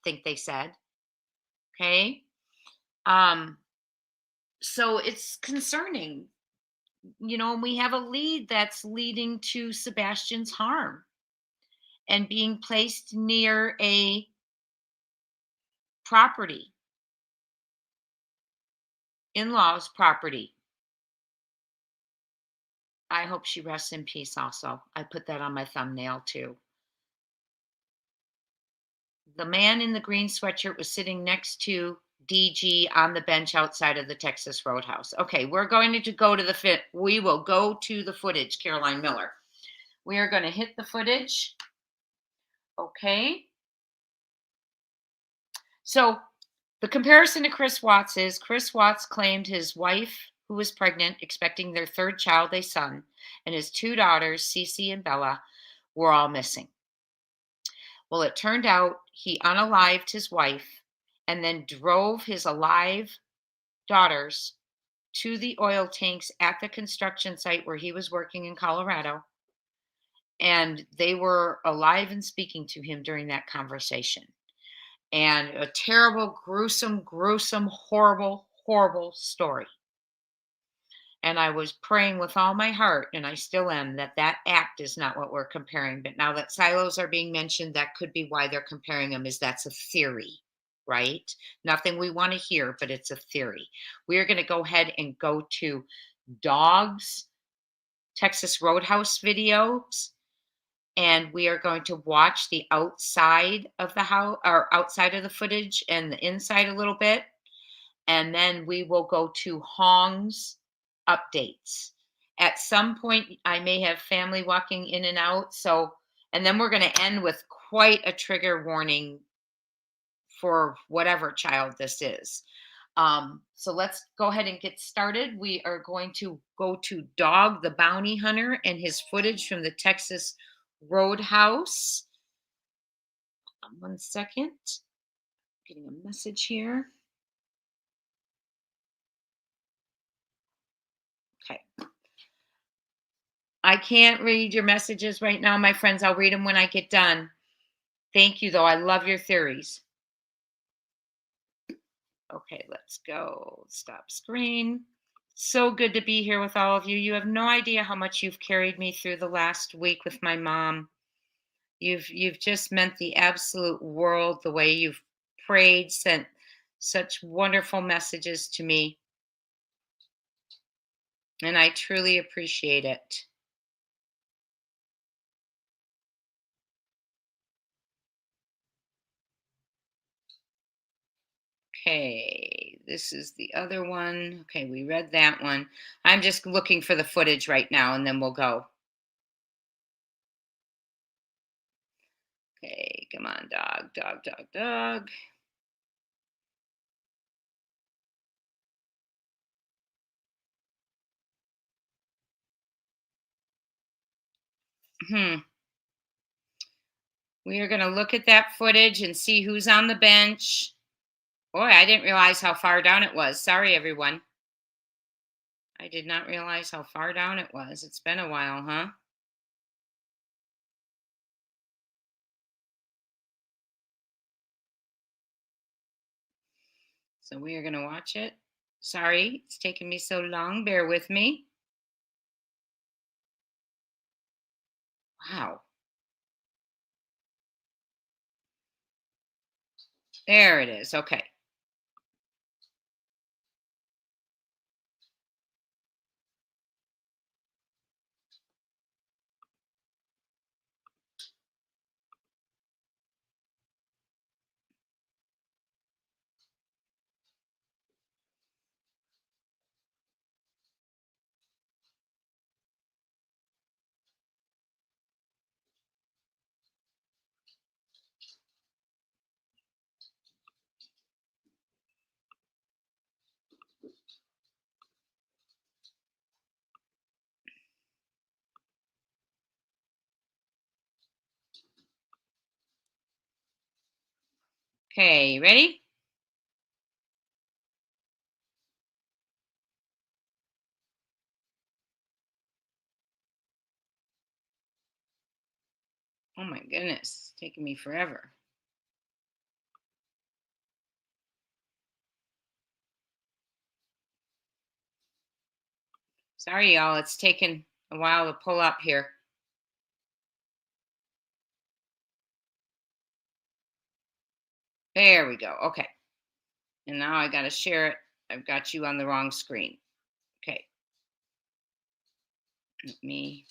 think they said. Okay. Um, so it's concerning, and we have a lead that's leading to Sebastian's harm and being placed near a property, in-laws property. I hope she rests in peace also. I put that on my thumbnail too. The man in the green sweatshirt was sitting next to DG on the bench outside of the Texas Roadhouse. Okay, we're going to go to we will go to the footage, Caroline Miller. We are going to hit the footage. Okay. So the comparison to Chris Watts is Chris Watts claimed his wife, who was pregnant, expecting their third child, a son, and his two daughters, Cece and Bella, were all missing. Well, it turned out he unalived his wife and then drove his alive daughters to the oil tanks at the construction site where he was working in Colorado. And they were alive and speaking to him during that conversation. And a terrible, gruesome, horrible, horrible story. And I was praying with all my heart, and I still am, that act is not what we're comparing. But now that silos are being mentioned, that could be why they're comparing them, is that's a theory, right? Nothing we want to hear, but it's a theory. We are going to go ahead and go to Dog's Texas Roadhouse videos, and we are going to watch the outside of the house, or outside of the footage, and the inside a little bit. And then we will go to Hong's updates. At some point, I may have family walking in and out. And then we're going to end with quite a trigger warning for whatever child this is. So let's go ahead and get started. We are going to go to Dog the Bounty Hunter and his footage from the Texas Roadhouse. 1 second. Getting a message here. Okay. I can't read your messages right now, my friends. I'll read them when I get done. Thank you, though. I love your theories. Okay, let's go. Stop screen. So good to be here with all of you. You have no idea how much you've carried me through the last week with my mom. You've just meant the absolute world, the way you've prayed, sent such wonderful messages to me. And I truly appreciate it. Okay, this is the other one. Okay, we read that one. I'm just looking for the footage right now, and then we'll go. Okay, come on, dog, dog, dog, dog. We are going to look at that footage and see who's on the bench. Boy, I didn't realize how far down it was. Sorry, everyone. I did not realize how far down it was. It's been a while, huh? So we are going to watch it. Sorry, it's taken me so long. Bear with me. Wow. There it is. Okay. Okay, ready? Oh my goodness, it's taking me forever. Sorry, y'all. It's taken a while to pull up here. There we go. Okay. And now I got to share it. I've got you on the wrong screen. Okay. Let me.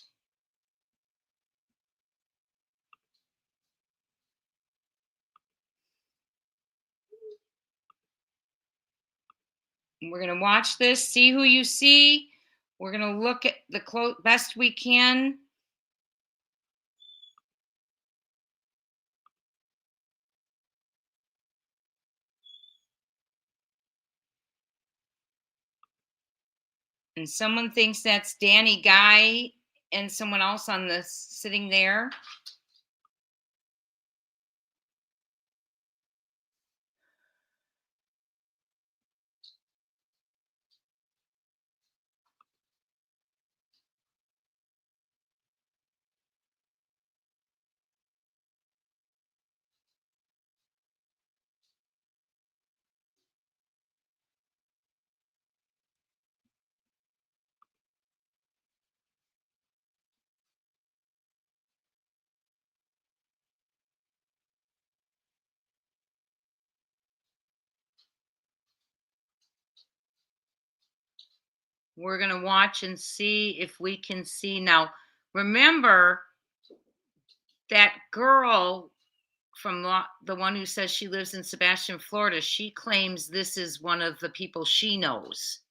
We're going to watch this, see who you see. We're going to look at the best we can. And someone thinks that's Danny Guy and someone else on the sitting there. We're going to watch and see if we can see. Now, remember that girl from the one who says she lives in Sebastian, Florida, she claims this is one of the people she knows.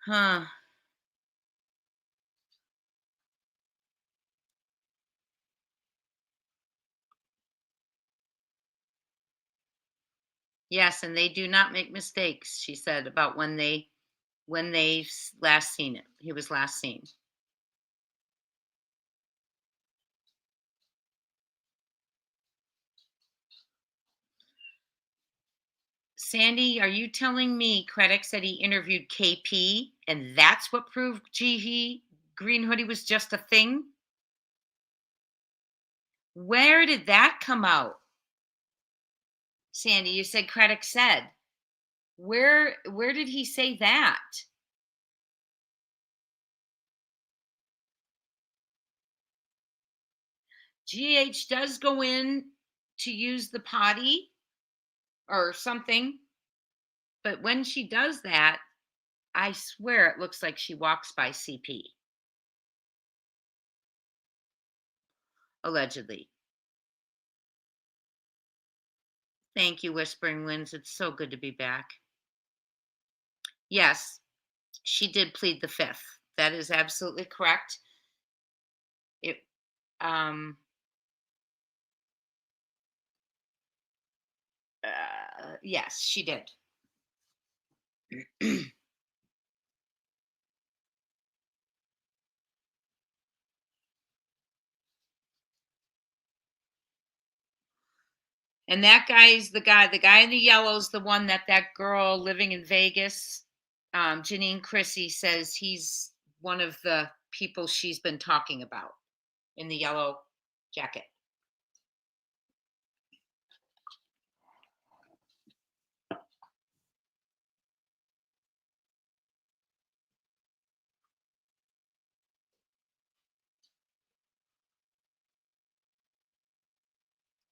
Huh. Yes, and they do not make mistakes, she said, about when they last seen it. He was last seen. Sandy, are you telling me Craddock said he interviewed KP and that's what proved Green Hoodie was just a thing? Where did that come out? Sandy, you said Craddock said. Where did he say that? GH does go in to use the potty or something, but when she does that, I swear it looks like she walks by CP. Allegedly. Thank you, Whispering Winds. It's so good to be back. Yes, she did plead the fifth. That is absolutely correct. It yes, she did. And that guy's the guy. The guy in the yellow's the one that girl living in Vegas, Janine Chrissy, says he's one of the people she's been talking about in the yellow jacket.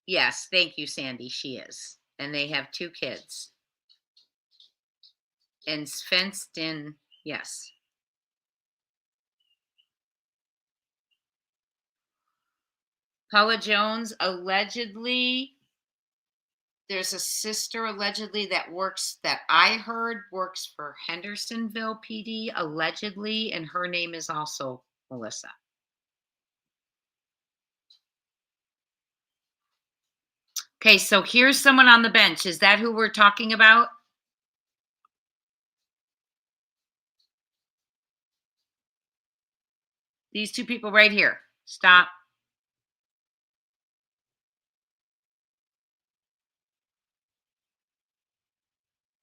Yes, thank you, Sandy. She is. And they have 2 kids. And fenced in, yes. Paula Jones, allegedly, there's a sister allegedly that I heard works for Hendersonville PD, allegedly, and her name is also Melissa. Okay, so here's someone on the bench. Is that who we're talking about? These 2 people right here. Stop.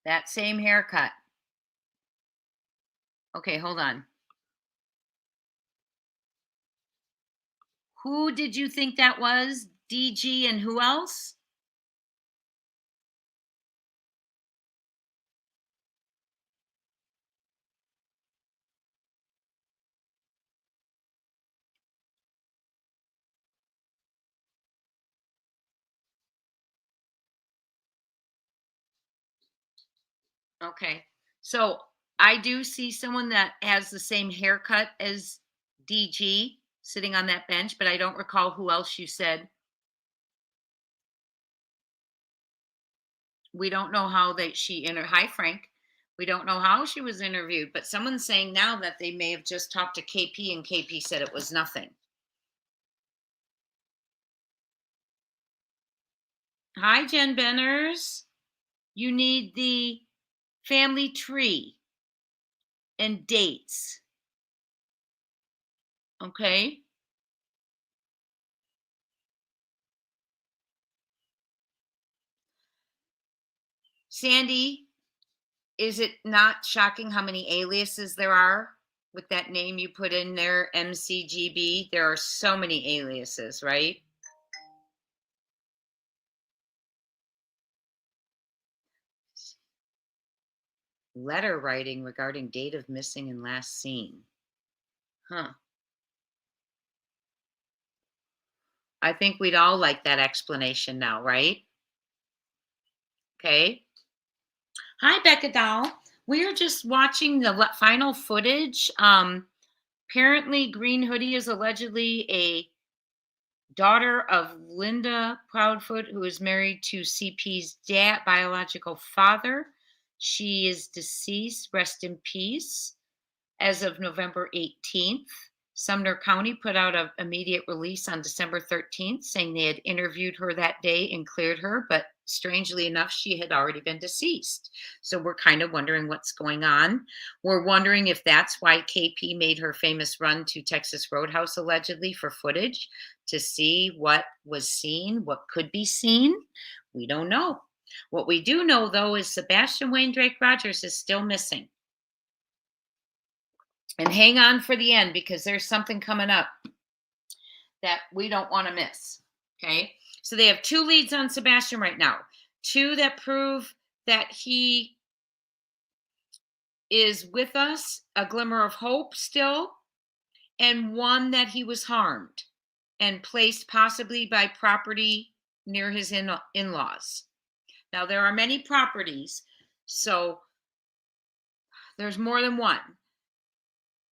That same haircut. Okay, hold on. Who did you think that was? DG and who else? Okay. So I do see someone that has the same haircut as DG sitting on that bench, but I don't recall who else you said. We don't know how hi Frank. We don't know how she was interviewed, but someone's saying now that they may have just talked to KP and KP said it was nothing. Hi, Jen Benners. You need the family tree and dates. Okay. Sandy, is it not shocking how many aliases there are with that name you put in there, MCGB? There are so many aliases, right? Letter writing regarding date of missing and last seen. Huh. I think we'd all like that explanation now, right? Okay. Hi, Becca Doll. We are just watching the final footage. Apparently, Green Hoodie is allegedly a daughter of Linda Proudfoot, who is married to CP's biological father. She is deceased. Rest in peace. As of November 18th, Sumner County put out an immediate release on December 13th saying they had interviewed her that day and cleared her, but strangely enough, she had already been deceased. So we're kind of wondering what's going on. We're wondering if that's why KP made her famous run to Texas Roadhouse allegedly for footage to see what was seen, what could be seen. We don't know. What we do know, though, is Sebastian Wayne Drake Rogers is still missing. And hang on for the end because there's something coming up that we don't want to miss. Okay. So they have 2 leads on Sebastian right now, 2 that prove that he is with us, a glimmer of hope still, and 1 that he was harmed and placed possibly by property near his in-laws. Now, there are many properties, so there's more than 1.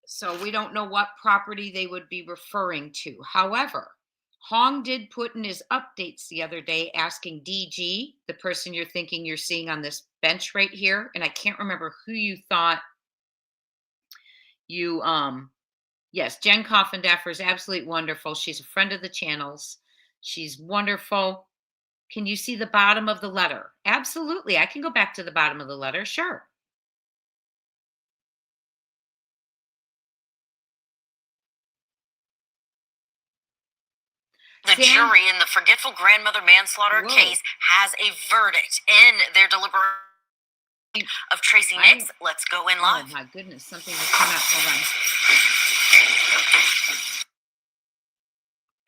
So we don't know what property they would be referring to. However, Hong did put in his updates the other day asking DG, the person you're thinking you're seeing on this bench right here, and I can't remember who you thought you yes, Jen Coffindaffer is absolutely wonderful. She's a friend of the channel's. She's wonderful. Can you see the bottom of the letter? Absolutely. I can go back to the bottom of the letter. Sure. The jury in the forgetful grandmother manslaughter case has a verdict in their deliberation of Tracy Nix. Let's go in live. Oh my goodness, something just came out. Hold on.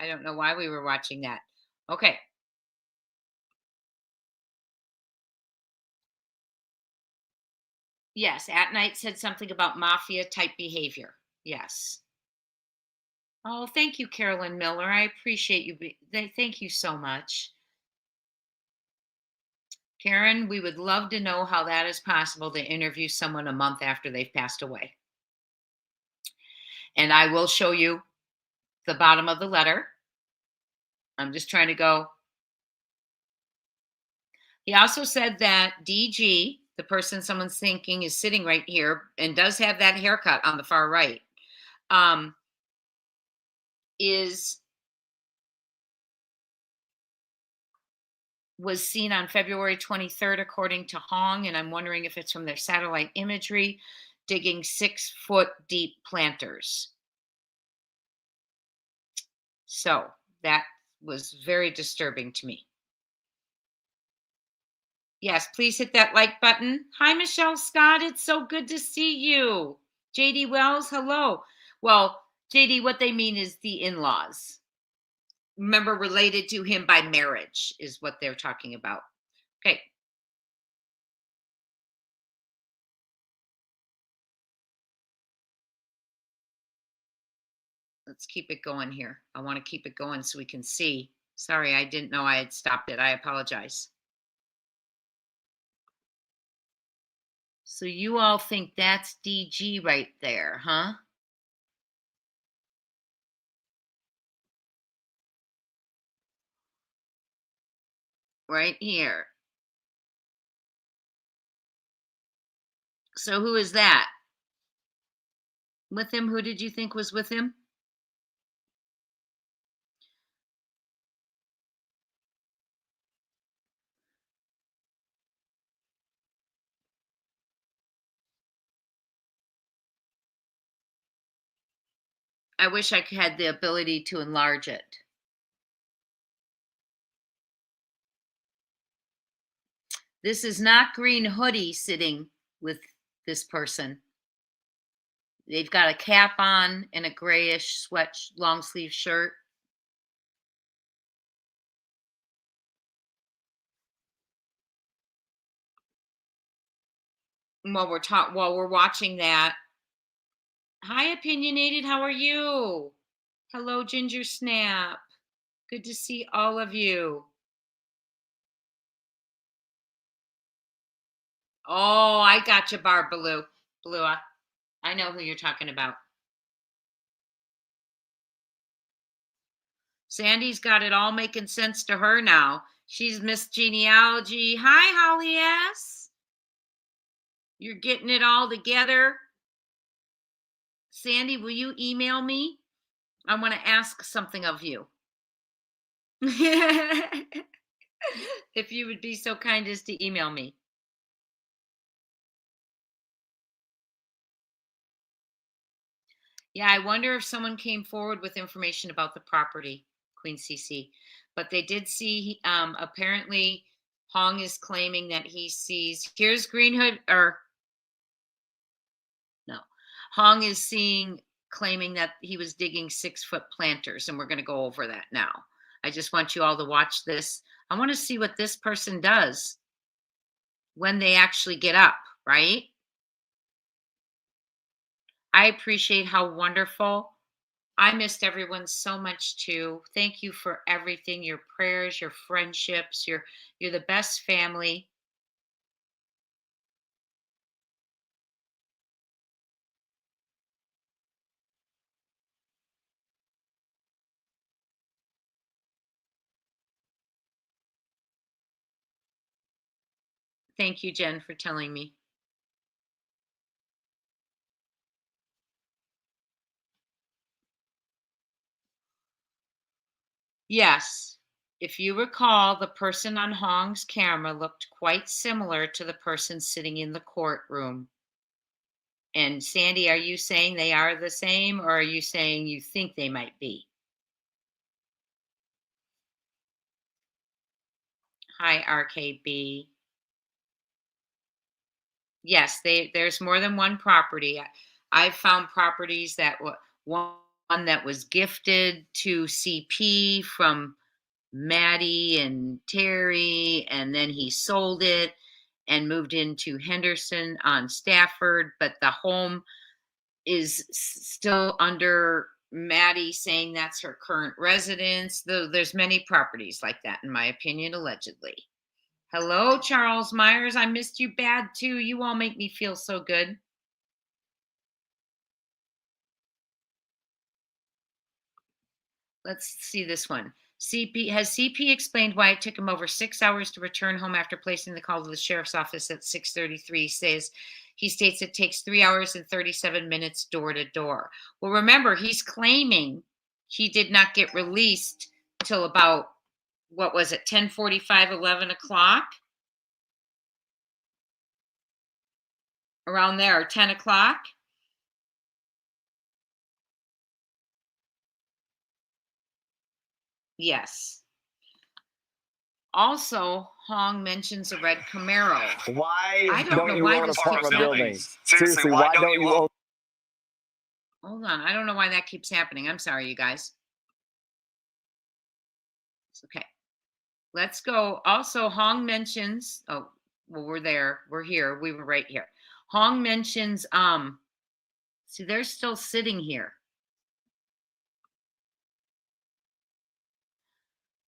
I don't know why we were watching that. Okay. Yes, Atnight said something about mafia type behavior. Yes. Oh, thank you, Carolyn Miller. I appreciate you. Thank you so much. Karen, we would love to know how that is possible to interview someone a month after they've passed away. And I will show you the bottom of the letter. I'm just trying to go. He also said that DG, the person someone's thinking is sitting right here and does have that haircut on the far right, was seen on February 23rd, according to Hong, and I'm wondering if it's from their satellite imagery, digging 6-foot deep planters. So that was very disturbing to me. Yes, please hit that like button. Hi, Michelle Scott. It's so good to see you. JD Wells, hello. Well, JD, what they mean is the in-laws. Remember, related to him by marriage is what they're talking about. Okay. Let's keep it going here. I want to keep it going so we can see. Sorry, I didn't know I had stopped it. I apologize. So you all think that's DG right there, huh? Right here. So who is that? With him? Who did you think was with him? I wish I had the ability to enlarge it. This is not Green Hoodie sitting with this person. They've got a cap on and a grayish sweat long sleeve shirt. While we're watching that. Hi, Opinionated. How are you? Hello, Ginger Snap. Good to see all of you. Oh, I got you, Barb Blue. I know who you're talking about. Sandy's got it all making sense to her now. She's Miss Genealogy. Hi, Holly S. You're getting it all together. Sandy, will you email me? I want to ask something of you. If you would be so kind as to email me. Yeah, I wonder if someone came forward with information about the property, Queen CC. But they did see, apparently, Hong is claiming that he sees, here's Green Hood, or no, Hong is claiming that he was digging 6-foot planters, and we're going to go over that now. I just want you all to watch this. I want to see what this person does when they actually get up, right? I appreciate how wonderful. I missed everyone so much too. Thank you for everything, your prayers, your friendships, you're the best family. Thank you, Jen, for telling me. Yes. If you recall, the person on Hong's camera looked quite similar to the person sitting in the courtroom. And Sandy, are you saying they are the same, or are you saying you think they might be? Hi, RKB. Yes, there's more than one property. I've found properties that one that was gifted to CP from Maddie and Terry, and then he sold it and moved into Henderson on Stafford, but the home is still under Maddie saying that's her current residence. Though there's many properties like that, in my opinion, allegedly. Hello, Charles Myers. I missed you bad too. You all make me feel so good. Let's see this one. CP explained why it took him over 6 hours to return home after placing the call to the sheriff's office at 6:33. He states it takes 3 hours and 37 minutes door to door. Well, remember, he's claiming he did not get released till about, what was it, 10:45, 11 o'clock? Around there, 10 o'clock? Yes. Also, Hong mentions a red Camaro. Why I don't know you why own this apartment keeps buildings? Seriously, why don't you own? Hold on. I don't know why that keeps happening. I'm sorry, you guys. It's okay. Let's go. Also, Hong mentions, oh, well, we're there. We're here. We were right here. Hong mentions, see, they're still sitting here.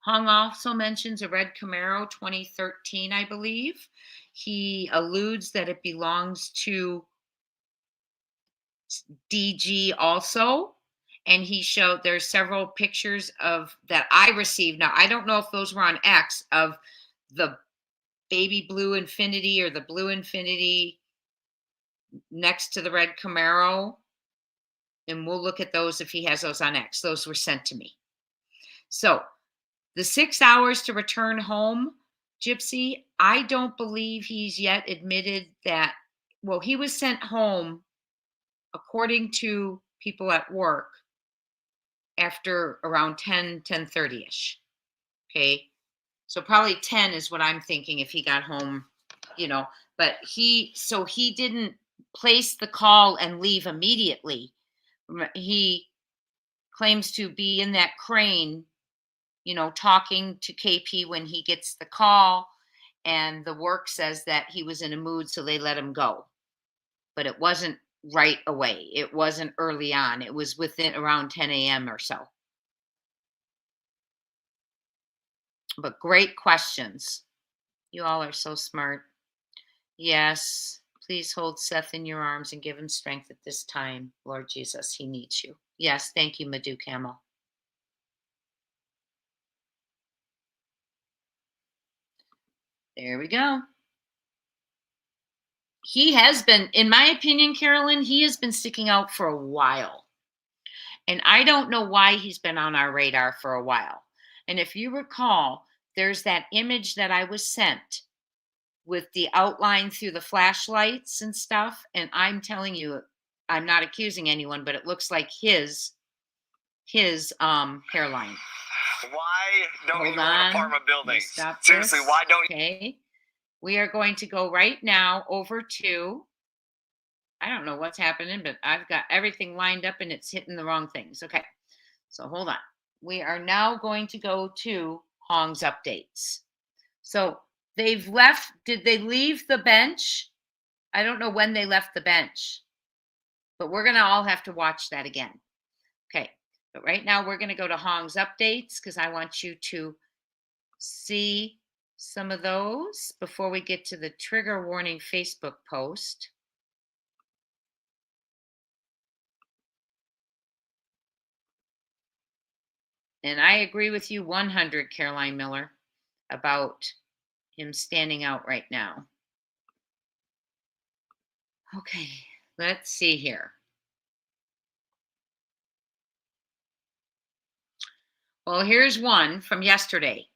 Hong also mentions a red Camaro 2013, I believe. He alludes that it belongs to DG also. And he showed there's several pictures of that I received. Now, I don't know if those were on X, of the baby blue Infinity or the blue Infinity next to the red Camaro. And we'll look at those if he has those on X. Those were sent to me. So the 6 hours to return home, Gypsy, I don't believe he's yet admitted that. Well, he was sent home, according to people at work, after around 10:30ish. Okay. So probably 10 is what I'm thinking if he got home, but he didn't place the call and leave immediately. He claims to be in that crane, talking to KP when he gets the call, and the work says that he was in a mood, so they let him go. But it wasn't right away. It wasn't early on. It was within around 10 a.m. or so. But great questions. You all are so smart. Yes. Please hold Seth in your arms and give him strength at this time. Lord Jesus, he needs you. Yes. Thank you, Madhu Camel. There we go. He has been, in my opinion, Carolyn, he has been sticking out for a while. And I don't know why he's been on our radar for a while. And if you recall, there's that image that I was sent with the outline through the flashlights and stuff. And I'm telling you, I'm not accusing anyone, but it looks like his hairline. Why don't you own apartment buildings? Seriously, why don't you? Okay. We are going to go right now over to, I don't know what's happening, but I've got everything lined up and it's hitting the wrong things. Okay. So hold on. We are now going to go to Hong's updates. So they've left. Did they leave the bench? I don't know when they left the bench, but we're going to all have to watch that again. Okay. But right now we're going to go to Hong's updates because I want you to see some of those before we get to the trigger warning Facebook post. And I agree with you 100, Caroline Miller, about him standing out right now. Okay, let's see here. Well, here's one from yesterday.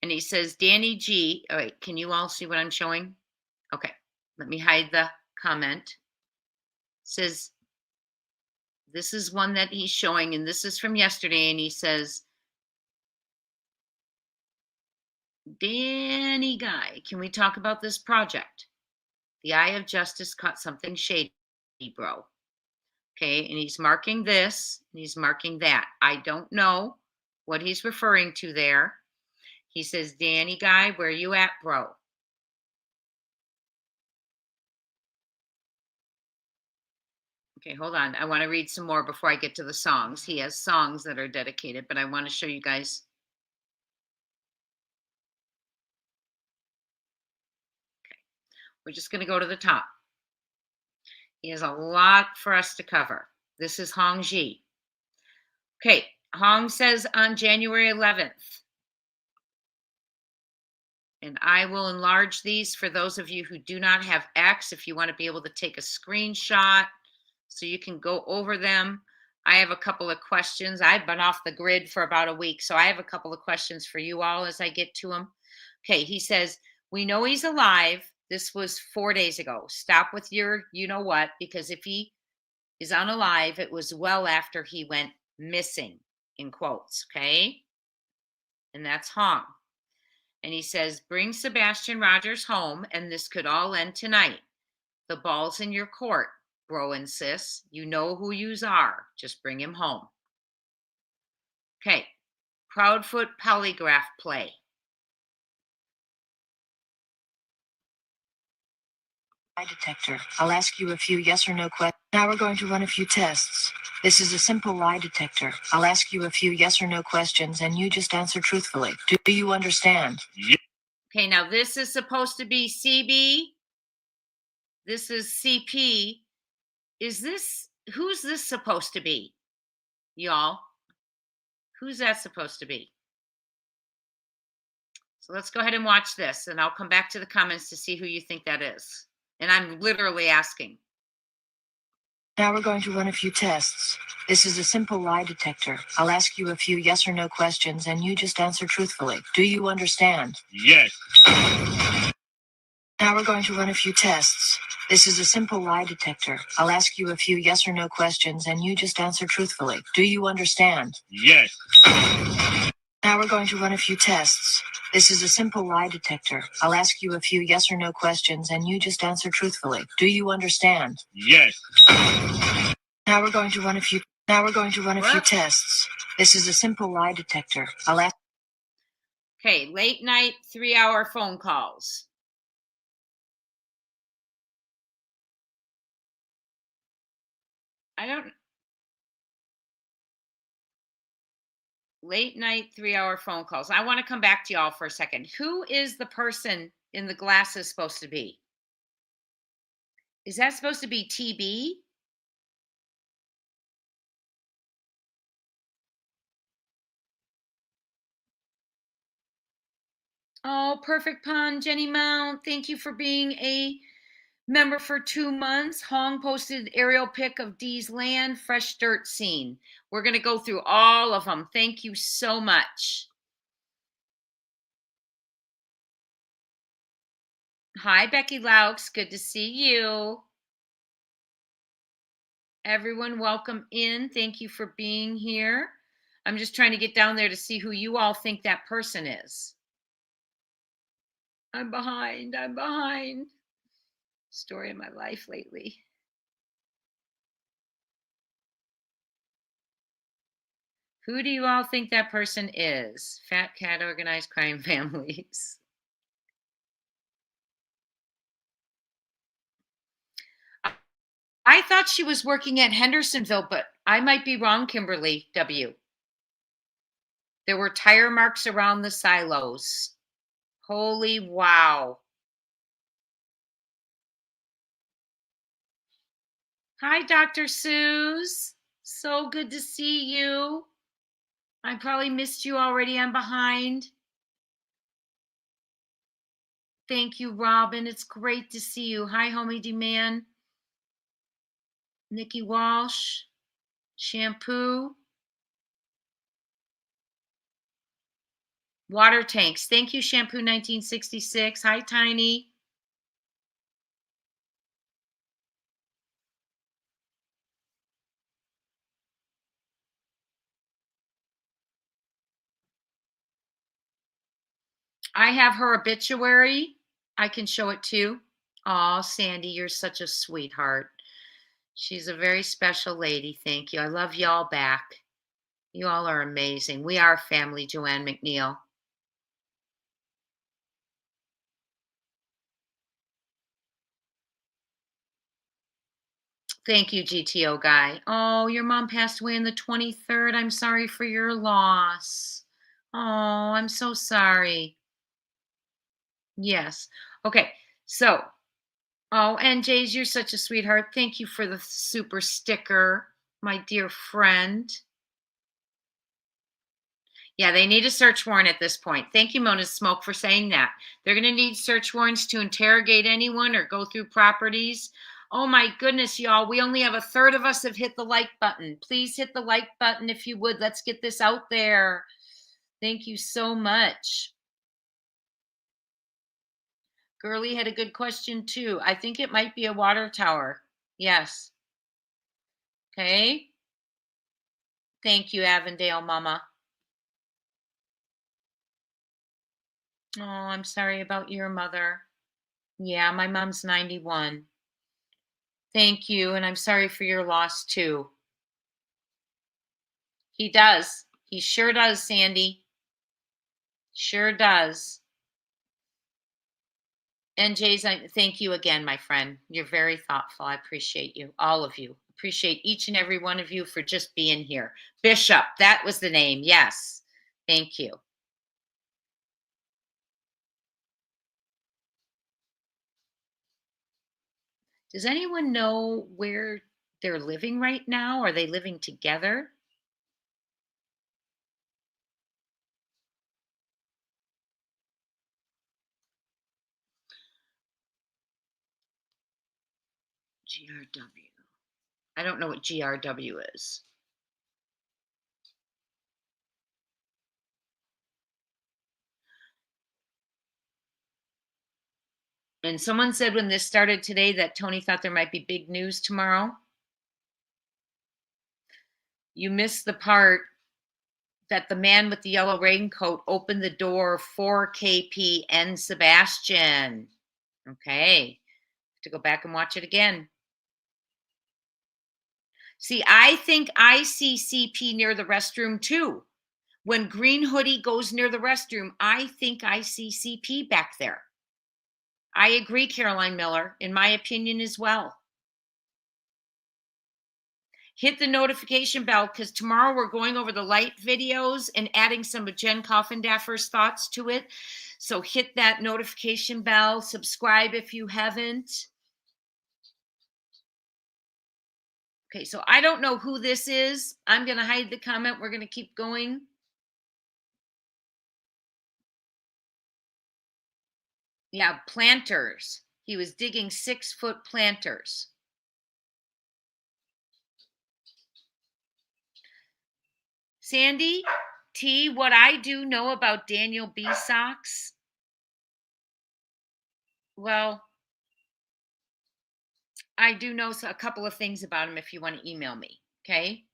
And he says, Danny G. All right, can you all see what I'm showing? Okay, let me hide the comment. It says, this is one that he's showing, and this is from yesterday. And he says, Danny Guy, can we talk about this project? The Eye of Justice caught something shady, bro. Okay, and he's marking this, and he's marking that. I don't know what he's referring to there. He says, Danny Guy, where you at, bro? Okay, hold on. I want to read some more before I get to the songs. He has songs that are dedicated, but I want to show you guys. Okay, we're just going to go to the top. He has a lot for us to cover. This is Hong Ji. Okay, Hong says on January 11th, and I will enlarge these for those of you who do not have X, if you want to be able to take a screenshot so you can go over them. I have a couple of questions. I've been off the grid for about a week, so I have a couple of questions for you all as I get to them. Okay, he says, we know he's alive. This was 4 days ago. Stop with your you know what, because if he is unalive, it was well after he went missing, in quotes, okay? And that's Hong. And he says, bring Sebastian Rogers home, and this could all end tonight. The ball's in your court, bro and sis. You know who yous are. Just bring him home. Okay. Proudfoot polygraph play. Lie detector. I'll ask you a few yes or no questions. Now we're going to run a few tests. This is a simple lie detector. I'll ask you a few yes or no questions and you just answer truthfully. Do you understand? Yeah. Okay, now this is supposed to be CB. This is CP. Is this, who's this supposed to be? Y'all? Who's that supposed to be? So let's go ahead and watch this, and I'll come back to the comments to see who you think that is. And I'm literally asking. Now we're going to run a few tests. This is a simple lie detector. I'll ask you a few yes or no questions and you just answer truthfully. Do you understand? Yes. Now we're going to run a few tests. This is a simple lie detector. I'll ask you a few yes or no questions and you just answer truthfully. Do you understand? Yes. Now we're going to run a few tests. This is a simple lie detector. I'll ask you a few yes or no questions and you just answer truthfully. Do you understand? Yes. Now we're going to run a few tests. This is a simple lie detector. I'll ask. Okay, late night 3-hour phone calls. Late night 3-hour phone calls. I want to come back to y'all for a second. Who is the person in the glasses supposed to be? Is that supposed to be TB? Oh, perfect pun, Jenny Mount. Thank you for being a member for 2 months. Hong posted aerial pic of Dee's land, fresh dirt scene. We're going to go through all of them. Thank you so much. Hi, Becky Laux. Good to see you. Everyone, welcome in. Thank you for being here. I'm just trying to get down there to see who you all think that person is. I'm behind. Story of my life lately. Who do you all think that person is? Fat cat organized crime families. I thought she was working at Hendersonville, but I might be wrong, Kimberly W. There were tire marks around the silos. Holy wow. Hi, Dr. Suze. So good to see you. I probably missed you already. I'm behind. Thank you, Robin. It's great to see you. Hi, Homie D-Man. Nikki Walsh. Shampoo. Water tanks. Thank you, Shampoo 1966. Hi, Tiny. I have her obituary. I can show it too. Oh, Sandy, you're such a sweetheart. She's a very special lady. Thank you. I love y'all back. You all are amazing. We are family, Joanne McNeil. Thank you, GTO guy. Oh, your mom passed away on the 23rd. I'm sorry for your loss. Oh, I'm so sorry. Yes. Okay. So, oh, and Jays, you're such a sweetheart. Thank you for the super sticker, my dear friend. Yeah, they need a search warrant at this point. Thank you, Mona Smoke, for saying that. They're going to need search warrants to interrogate anyone or go through properties. Oh my goodness, y'all. We only have a third of us have hit the like button. Please hit the like button if you would. Let's get this out there. Thank you so much. Girly had a good question too. I think it might be a water tower. Yes. Okay. Thank you, Avondale Mama. Oh, I'm sorry about your mother. Yeah, my mom's 91. Thank you, and I'm sorry for your loss too. He does. He sure does, Sandy. Sure does. And Jays, thank you again, my friend. You're very thoughtful. I appreciate you, all of you. Appreciate each and every one of you for just being here. Bishop, that was the name. Yes. Thank you. Does anyone know where they're living right now? Are they living together? GRW. I don't know what GRW is. And someone said when this started today that Tony thought there might be big news tomorrow. You missed the part that the man with the yellow raincoat opened the door for KP and Sebastian. Okay. Have to go back and watch it again. See, I think I see CP near the restroom too. When Green Hoodie goes near the restroom, I think I see CP back there. I agree, Caroline Miller, in my opinion as well. Hit the notification bell because tomorrow we're going over the light videos and adding some of Jen Coffindaffer's thoughts to it. So hit that notification bell, subscribe if you haven't. Okay, so I don't know who this is. I'm going to hide the comment. We're going to keep going. Yeah, planters. He was digging 6-foot planters. Sandy, T, what I do know about Daniel B. Socks, well, I do know a couple of things about him if you want to email me, okay?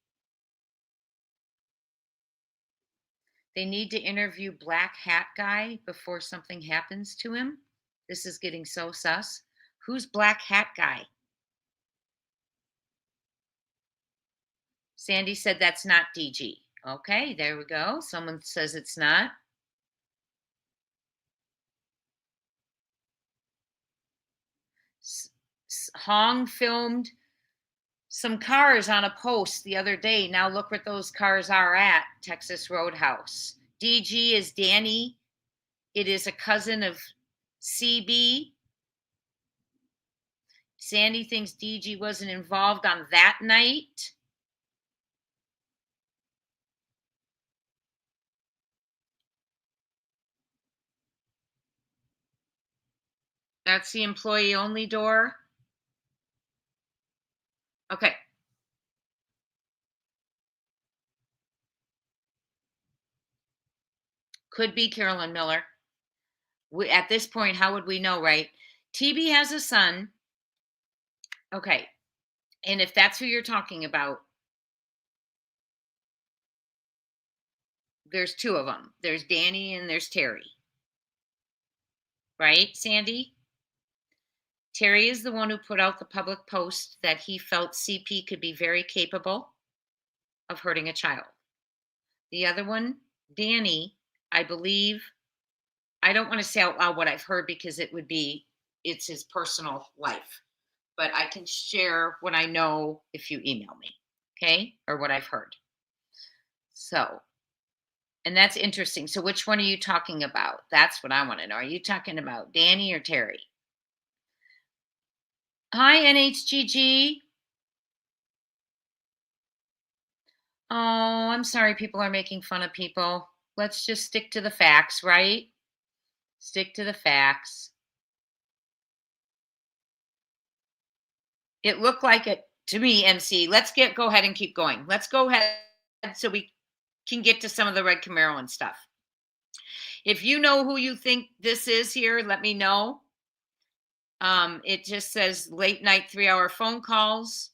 They need to interview Black Hat Guy before something happens to him. This is getting so sus. Who's Black Hat Guy? Sandy said that's not DG. Okay, there we go. Someone says it's not. Hong filmed some cars on a post the other day. Now look what those cars are at Texas Roadhouse. DG is Danny. It is a cousin of CB. Sandy thinks DG wasn't involved on that night. That's the employee only door. Okay. Could be Carolyn Miller. At this point, how would we know, right? TB has a son. Okay. And if that's who you're talking about, there's two of them. There's Danny and there's Terry. right, Sandy? Terry is the one who put out the public post that he felt CP could be very capable of hurting a child. The other one, Danny, I believe, I don't want to say out loud what I've heard because it's his personal life, but I can share what I know if you email me, okay, or what I've heard. So, and that's interesting. So, which one are you talking about? That's what I want to know. Are you talking about Danny or Terry? Hi, NHGG. Oh, I'm sorry people are making fun of people. Let's just stick to the facts, right? Stick to the facts. It looked like it to me, MC. Go ahead and keep going. Let's go ahead so we can get to some of the Red Camaro and stuff. If you know who you think this is here, let me know. It just says late night 3-hour phone calls.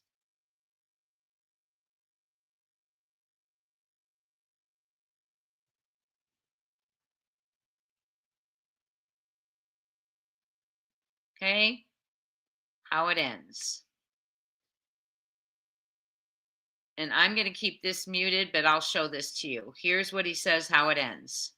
Okay. How it ends. And I'm going to keep this muted, but I'll show this to you. Here's what he says, how it ends.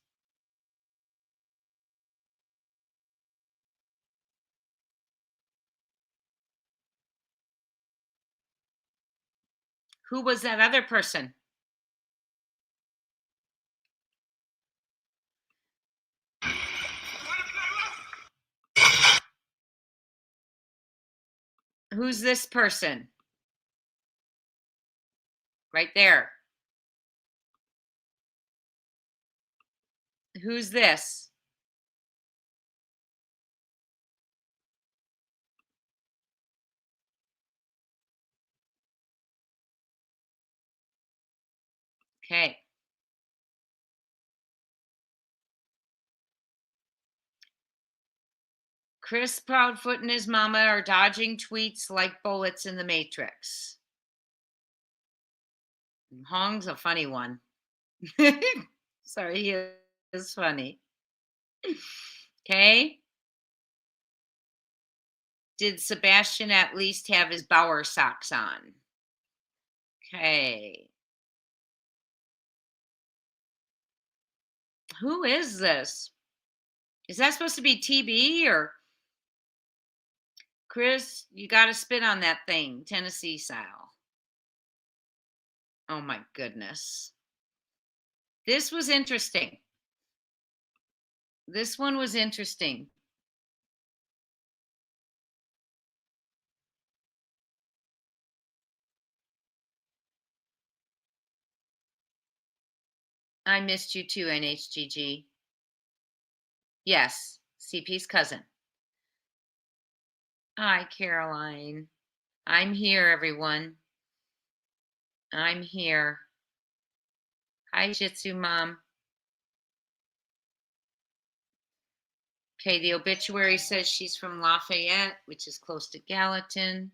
Who was that other person? Who's this person? Right there. Who's this? Okay. Chris Proudfoot and his mama are dodging tweets like bullets in the Matrix. Hong's a funny one. Sorry, he is funny. Okay. Did Sebastian at least have his Bauer socks on? Okay. Who is this? Is that supposed to be TB or Chris? You got to spit on that thing, Tennessee style. Oh my goodness. This was interesting. This one was interesting. I missed you too, NHGG. Yes, CP's cousin. Hi, Caroline. I'm here, everyone. I'm here. Hi, Jitsu Mom. Okay, the obituary says she's from Lafayette, which is close to Gallatin.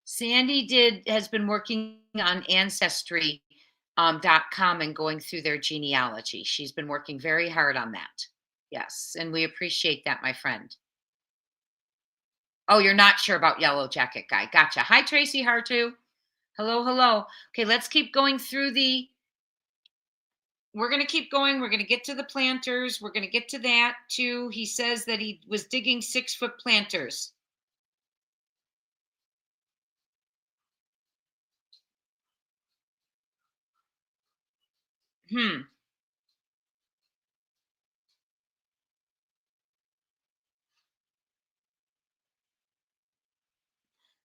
Sandy has been working on Ancestry.com and going through their genealogy. She's been working very hard on that. Yes, and we appreciate that, my friend. Oh, you're not sure about Yellow Jacket Guy. Gotcha. Hi, Tracy Hartu. Hello, hello. Okay, let's keep going through we're going to keep going. We're going to get to the planters. We're going to get to that too. He says that he was digging 6-foot planters.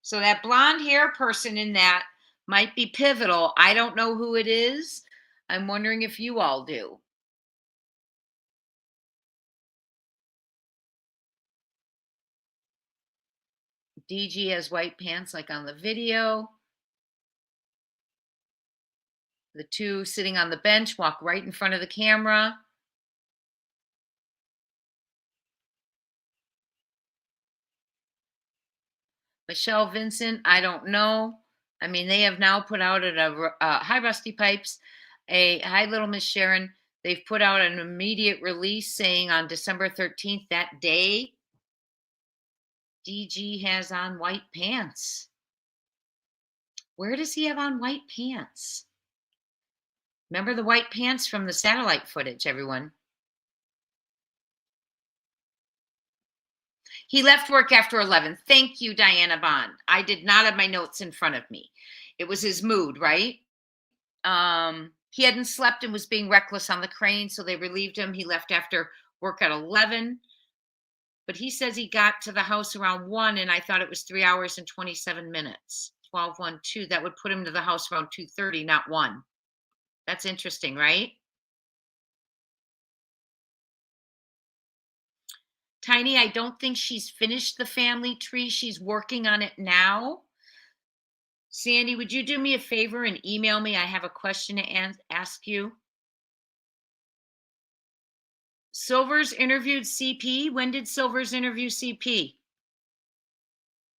So that blonde hair person in that might be pivotal. I don't know who it is. I'm wondering if you all do. DG has white pants like on the video. The two sitting on the bench walk right in front of the camera. Michelle Vincent, I don't know. I mean, they have now put out at hi Rusty Pipes, hi Little Miss Sharon. They've put out an immediate release saying on December 13th, that day, DG has on white pants. Where does he have on white pants? Remember the white pants from the satellite footage, everyone? He left work after 11. Thank you, Diana Bond. I did not have my notes in front of me. It was his mood, right? He hadn't slept and was being reckless on the crane, so they relieved him. He left after work at 11. But he says he got to the house around 1, and I thought it was 3 hours and 27 minutes. 12:12. That would put him to the house around 2:30, not 1. That's interesting, right? Tiny, I don't think she's finished the family tree. She's working on it now. Sandy, would you do me a favor and email me? I have a question to ask you. Silvers interviewed CP. When did Silvers interview CP?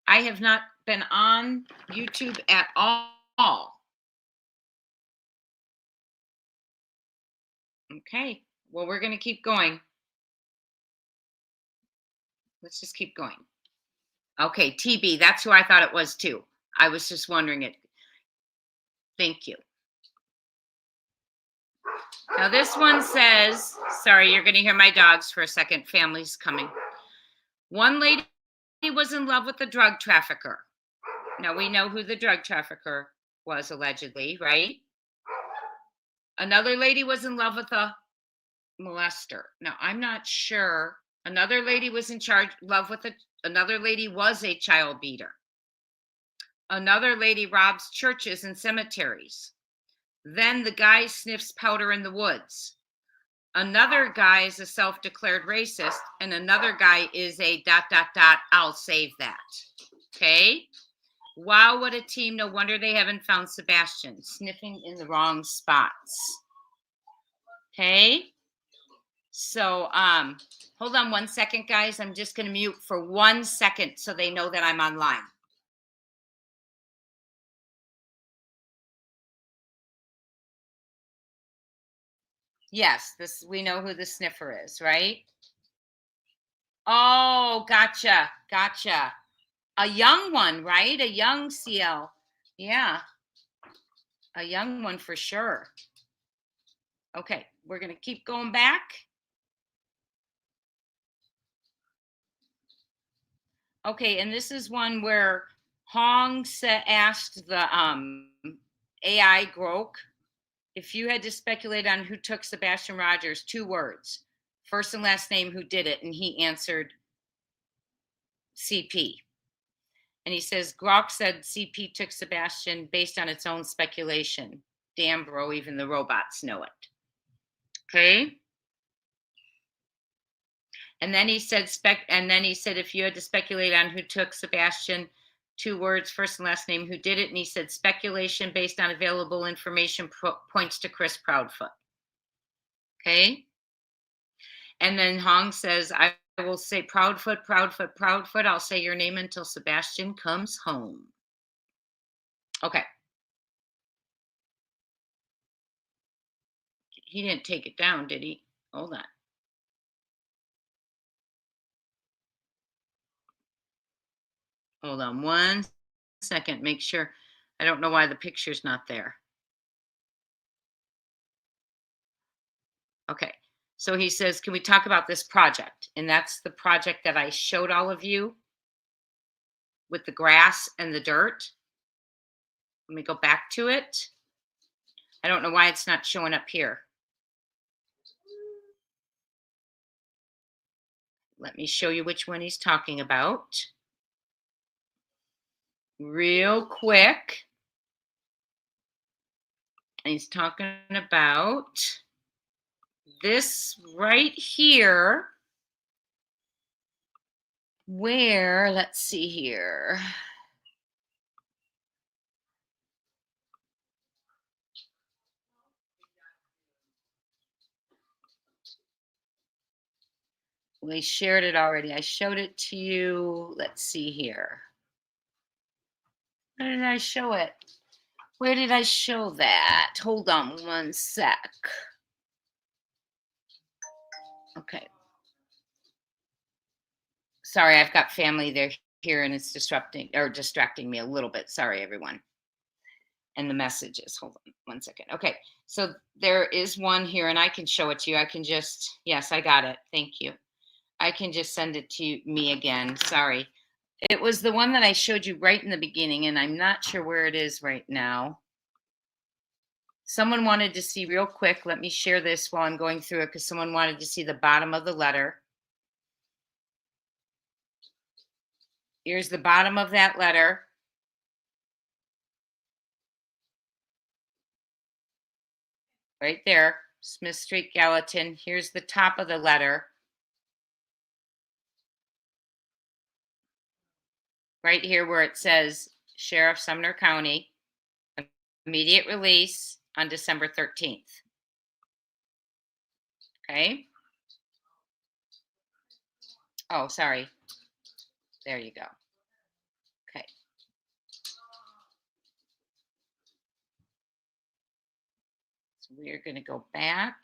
I have not been on YouTube at all. Okay, well, we're going to keep going. Let's just keep going. Okay, TB, that's who I thought it was too. I was just wondering it. Thank you. Now this one says, sorry, you're going to hear my dogs for a second. Family's coming. One lady was in love with a drug trafficker. Now we know who the drug trafficker was allegedly, right? Another lady was in love with a molester. Now I'm not sure. Another lady was another lady was a child beater. Another lady robs churches and cemeteries. Then the guy sniffs powder in the woods. Another guy is a self-declared racist, and another guy is a ... I'll save that. Okay? Wow, what a team. No wonder they haven't found Sebastian. Sniffing in the wrong spots. Okay? So, hold on 1 second, guys. I'm just going to mute for 1 second so they know that I'm online. Yes, we know who the sniffer is, right? Oh, gotcha. A young one, right? A young CL. Yeah. A young one for sure. Okay, we're going to keep going back. Okay, and this is one where Hong asked the AI Grok, if you had to speculate on who took Sebastian Rogers, 2 words, first and last name, who did it, and he answered CP. And he says, Grok said CP took Sebastian based on its own speculation. Damn, bro, even the robots know it. Okay. And then he said, if you had to speculate on who took Sebastian, 2 words, first and last name, who did it? And he said, speculation based on available information points to Chris Proudfoot. Okay. And then Hong says, I will say Proudfoot. I'll say your name until Sebastian comes home. Okay. He didn't take it down, did he? Hold on. Hold on 1 second. Make sure. I don't know why the picture's not there. Okay. So he says, can we talk about this project? And that's the project that I showed all of you with the grass and the dirt. Let me go back to it. I don't know why it's not showing up here. Let me show you which one he's talking about. Real quick. And he's talking about this right here, where, let's see here. We shared it already. I showed it to you. Let's see here. Where did I show it? Where did I show that? Hold on 1 sec. Okay. Sorry, I've got family there here and it's distracting me a little bit. Sorry, everyone. And the messages. Hold on 1 second. Okay. So there is one here and I can show it to you. I can just, yes, I got it. Thank you. I can just send it to me again. Sorry. It was the one that I showed you right in the beginning, and I'm not sure where it is right now. Someone wanted to see real quick. Let me share this while I'm going through it because someone wanted to see the bottom of the letter. Here's the bottom of that letter. Right there, Smith Street, Gallatin. Here's the top of the letter. Right here where it says Sheriff Sumner County, immediate release on December 13th. Okay. Oh, sorry. There you go. Okay. So we're going to go back.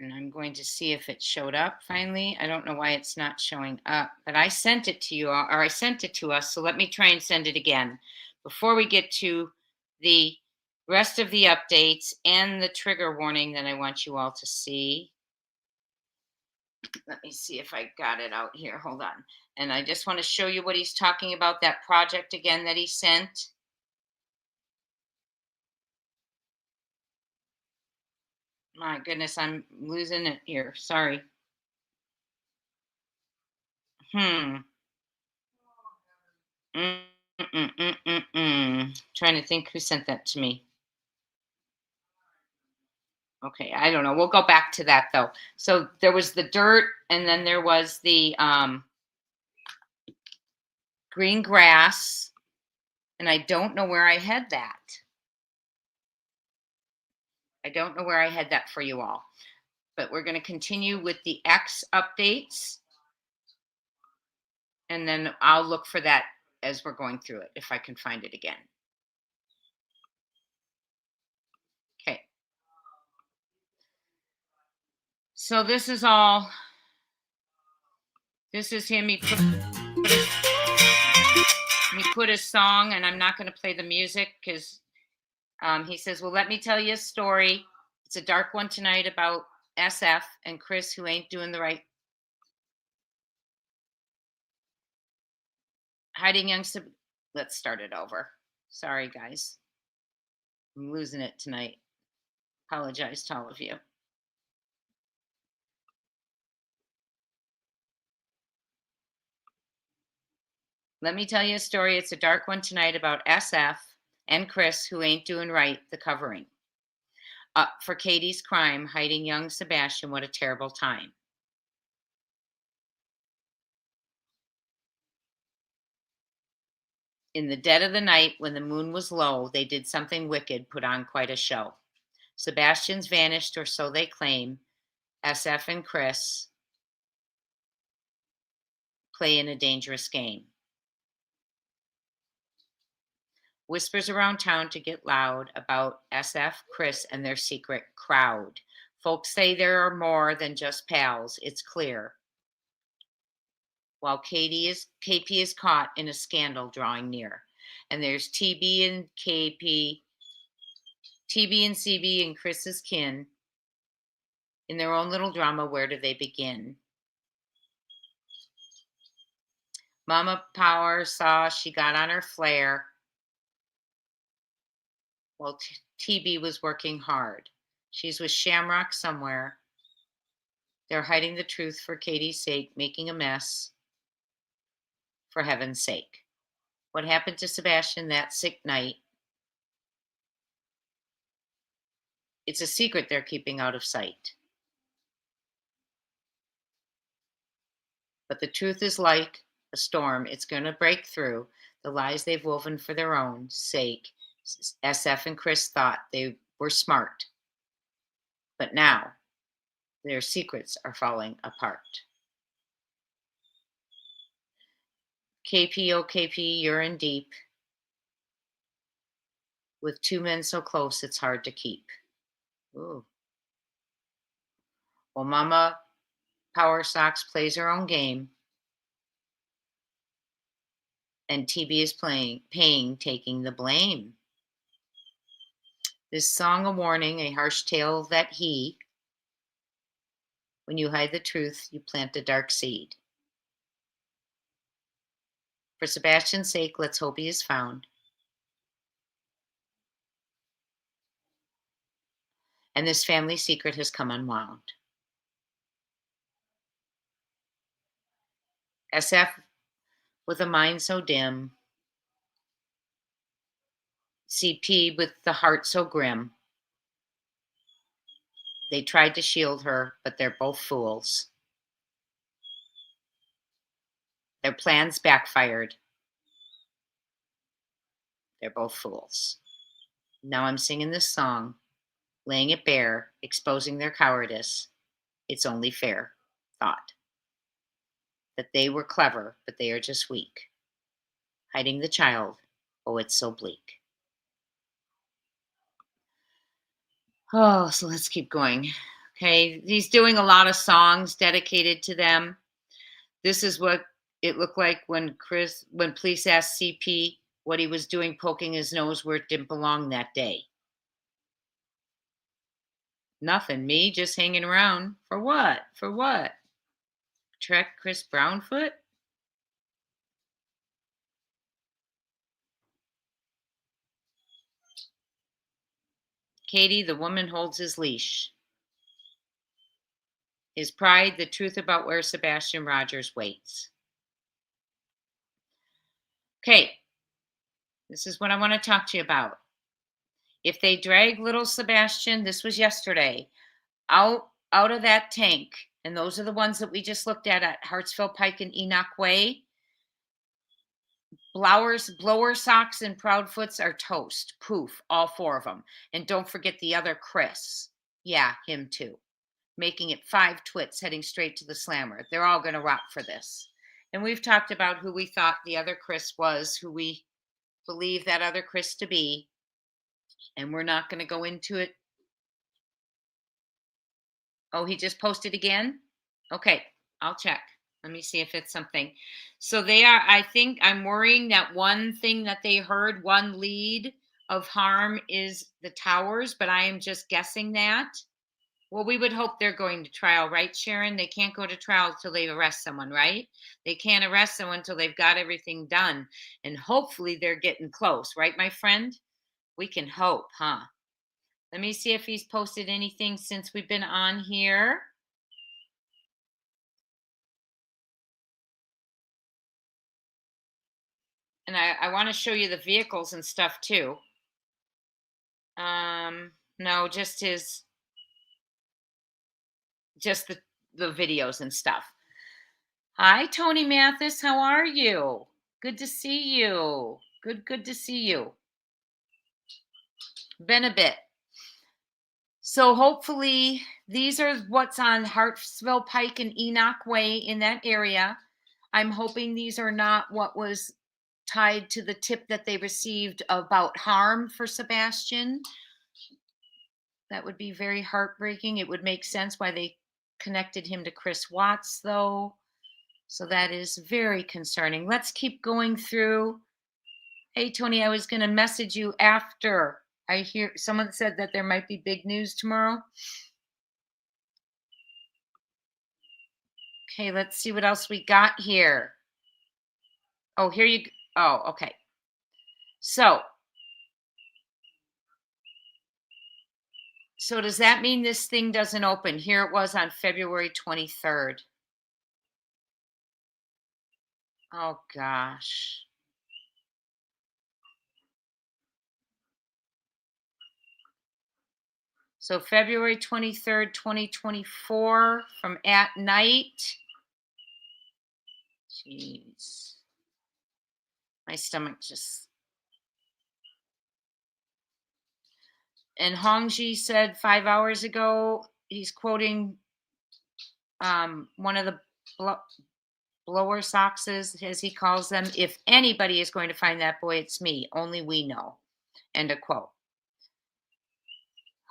And I'm going to see if it showed up finally. I don't know why it's not showing up, but I sent it to you, or I sent it to us. So let me try and send it again. Before we get to the rest of the updates and the trigger warning that I want you all to see. Let me see if I got it out here. Hold on. And I just want to show you what he's talking about, that project again that he sent. My goodness, I'm losing it here. Sorry. Trying to think who sent that to me. Okay, I don't know. We'll go back to that though. So there was the dirt, and then there was the green grass, and I don't know where I had that. I don't know where I had that for you all. But we're going to continue with the X updates, and then I'll look for that as we're going through it, if I can find it again. Okay. So this is him. He put a song, and I'm not going to play the music because he says, well, let me tell you a story. It's a dark one tonight about SF and Chris, who ain't doing the right. Hiding young. Let's start it over. Sorry, guys. I'm losing it tonight. Apologize to all of you. Let me tell you a story. It's a dark one tonight about SF and Chris, who ain't doing right, the covering. Up for Katie's crime, hiding young Sebastian. What a terrible time. In the dead of the night, when the moon was low, they did something wicked, put on quite a show. Sebastian's vanished, or so they claim. SF and Chris play in a dangerous game. Whispers around town to get loud about SF, Chris, and their secret crowd. Folks say there are more than just pals, it's clear. While KP is caught in a scandal drawing near. And there's TB and KP, TB and CB and Chris's kin. In their own little drama, where do they begin? Mama Power saw she got on her flare. Well, TB was working hard. She's with Shamrock somewhere. They're hiding the truth for Katie's sake, making a mess. For heaven's sake. What happened to Sebastian that sick night? It's a secret they're keeping out of sight. But the truth is like a storm. It's going to break through the lies they've woven for their own sake. SF and Chris thought they were smart. But now their secrets are falling apart. KP, oh KP, you're in deep. With two men so close, it's hard to keep. Ooh. Well, Mama Power Socks plays her own game, and TB is taking the blame. This song a warning, a harsh tale that when you hide the truth, you plant a dark seed. For Sebastian's sake, let's hope he is found. And this family secret has come unwound. SF with a mind so dim, CP with the heart so grim. They tried to shield her, but they're both fools. Their plans backfired. They're both fools. Now I'm singing this song, laying it bare, exposing their cowardice. It's only fair, thought. That they were clever, but they are just weak. Hiding the child, oh, it's so bleak. Oh, so let's keep going. Okay, he's doing a lot of songs dedicated to them. This is what it looked like when police asked CP what he was doing poking his nose where it didn't belong that day. Nothing, me just hanging around. For what? For what? Trek Chris Brownfoot? Katie, the woman holds his leash. His pride, the truth about where Sebastian Rogers waits. Okay, this is what I want to talk to you about. If they drag little Sebastian, this was yesterday, out of that tank, and those are the ones that we just looked at Hartsville Pike and Enoch Way, blower socks and Proudfoots are toast. Poof, all 4 of them. And don't forget the other Chris. Yeah, him too. Making it 5 twits heading straight to the slammer. They're all going to rock for this. And we've talked about who we thought the other Chris was, who we believe that other Chris to be. And we're not going to go into it. Oh, he just posted again? Okay, I'll check. Let me see if it's something. So they are, I think I'm worrying that one thing that they heard, one lead of harm is the towers, but I am just guessing that. Well, we would hope they're going to trial, right, Sharon? They can't go to trial until they arrest someone, right? They can't arrest someone until they've got everything done. And hopefully they're getting close, right, my friend? We can hope, huh? Let me see if he's posted anything since we've been on here. And I want to show you the vehicles and stuff too. No, just the videos and stuff. Hi, Tony Mathis. How are you? Good to see you. Good to see you. Been a bit. So hopefully these are what's on Hartsville Pike and Enoch Way in that area. I'm hoping these are not what was tied to the tip that they received about harm for Sebastian. That would be very heartbreaking. It would make sense why they connected him to Chris Watts, though. So that is very concerning. Let's keep going through. Hey, Tony, I was going to message you after I hear someone said that there might be big news tomorrow. Okay, let's see what else we got here. Oh, here you go. Oh, okay. So does that mean this thing doesn't open? Here it was on February 23rd. Oh, gosh. So February 23rd, 2024 from Atnight. Jeez. My stomach just... And Hongji said 5 hours ago, he's quoting one of the blower soxes, as he calls them. If anybody is going to find that boy, it's me. Only we know. End of quote.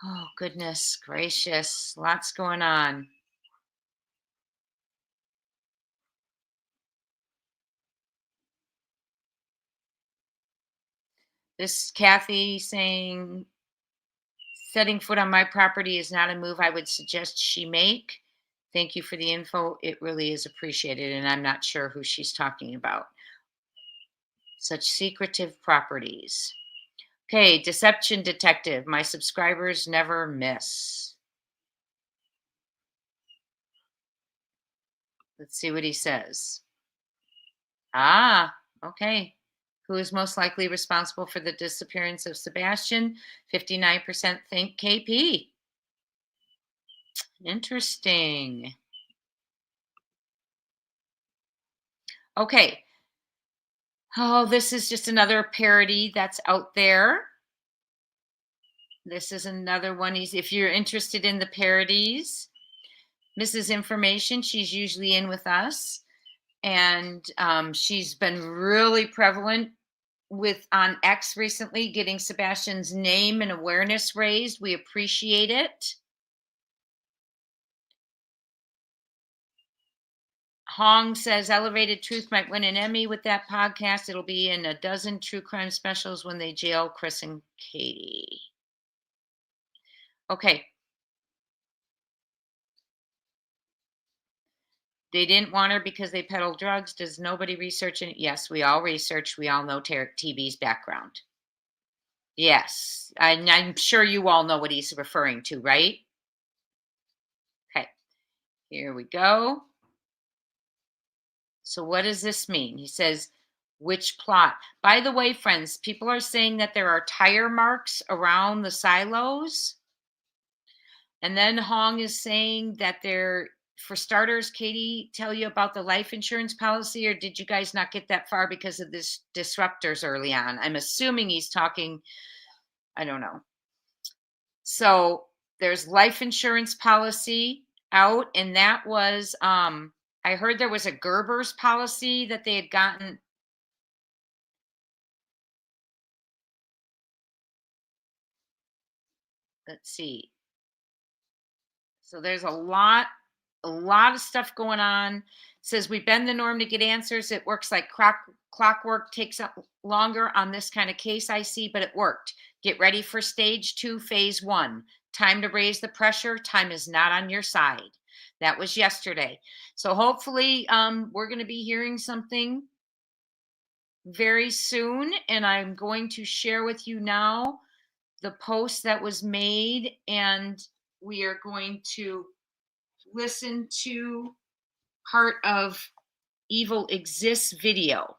Oh, goodness gracious. Lots going on. This Kathy saying, setting foot on my property is not a move I would suggest she make. Thank you for the info. It really is appreciated. And I'm not sure who she's talking about. Such secretive properties. Okay, Deception Detective. My subscribers never miss. Let's see what he says. Ah, okay. Who is most likely responsible for the disappearance of Sebastian? 59% think KP. Interesting. Okay. Oh, this is just another parody that's out there. This is another one. If you're interested in the parodies, Mrs. Information, she's usually in with us. And she's been really prevalent with on X recently, getting Sebastian's name and awareness raised. We appreciate it. Hong says Elevated Truth might win an Emmy with that podcast. It'll be in a dozen true crime specials when they jail Chris and Katie. Okay. They didn't want her because they peddle drugs. Does nobody research it? Yes, we all research. We all know TB's background. Yes. I'm sure you all know what he's referring to, right? Okay. Here we go. So what does this mean? He says, which plot? By the way, friends, people are saying that there are tire marks around the silos. And then Hong is saying that for starters, Katie tell you about the life insurance policy, or did you guys not get that far because of this disruptors early on? I'm assuming he's talking, I don't know. So there's life insurance policy out, and that was I heard there was a Gerber's policy that they had gotten. Let's see. So there's a lot of stuff going on. It says we bend the norm to get answers. It works like clockwork, takes up longer on this kind of case, I see, but it worked. Get ready for stage 2, phase 1. Time to raise the pressure. Time is not on your side. That was yesterday. So hopefully we're going to be hearing something very soon. And I'm going to share with you now the post that was made. And we are going to listen to part of Evil Exists video.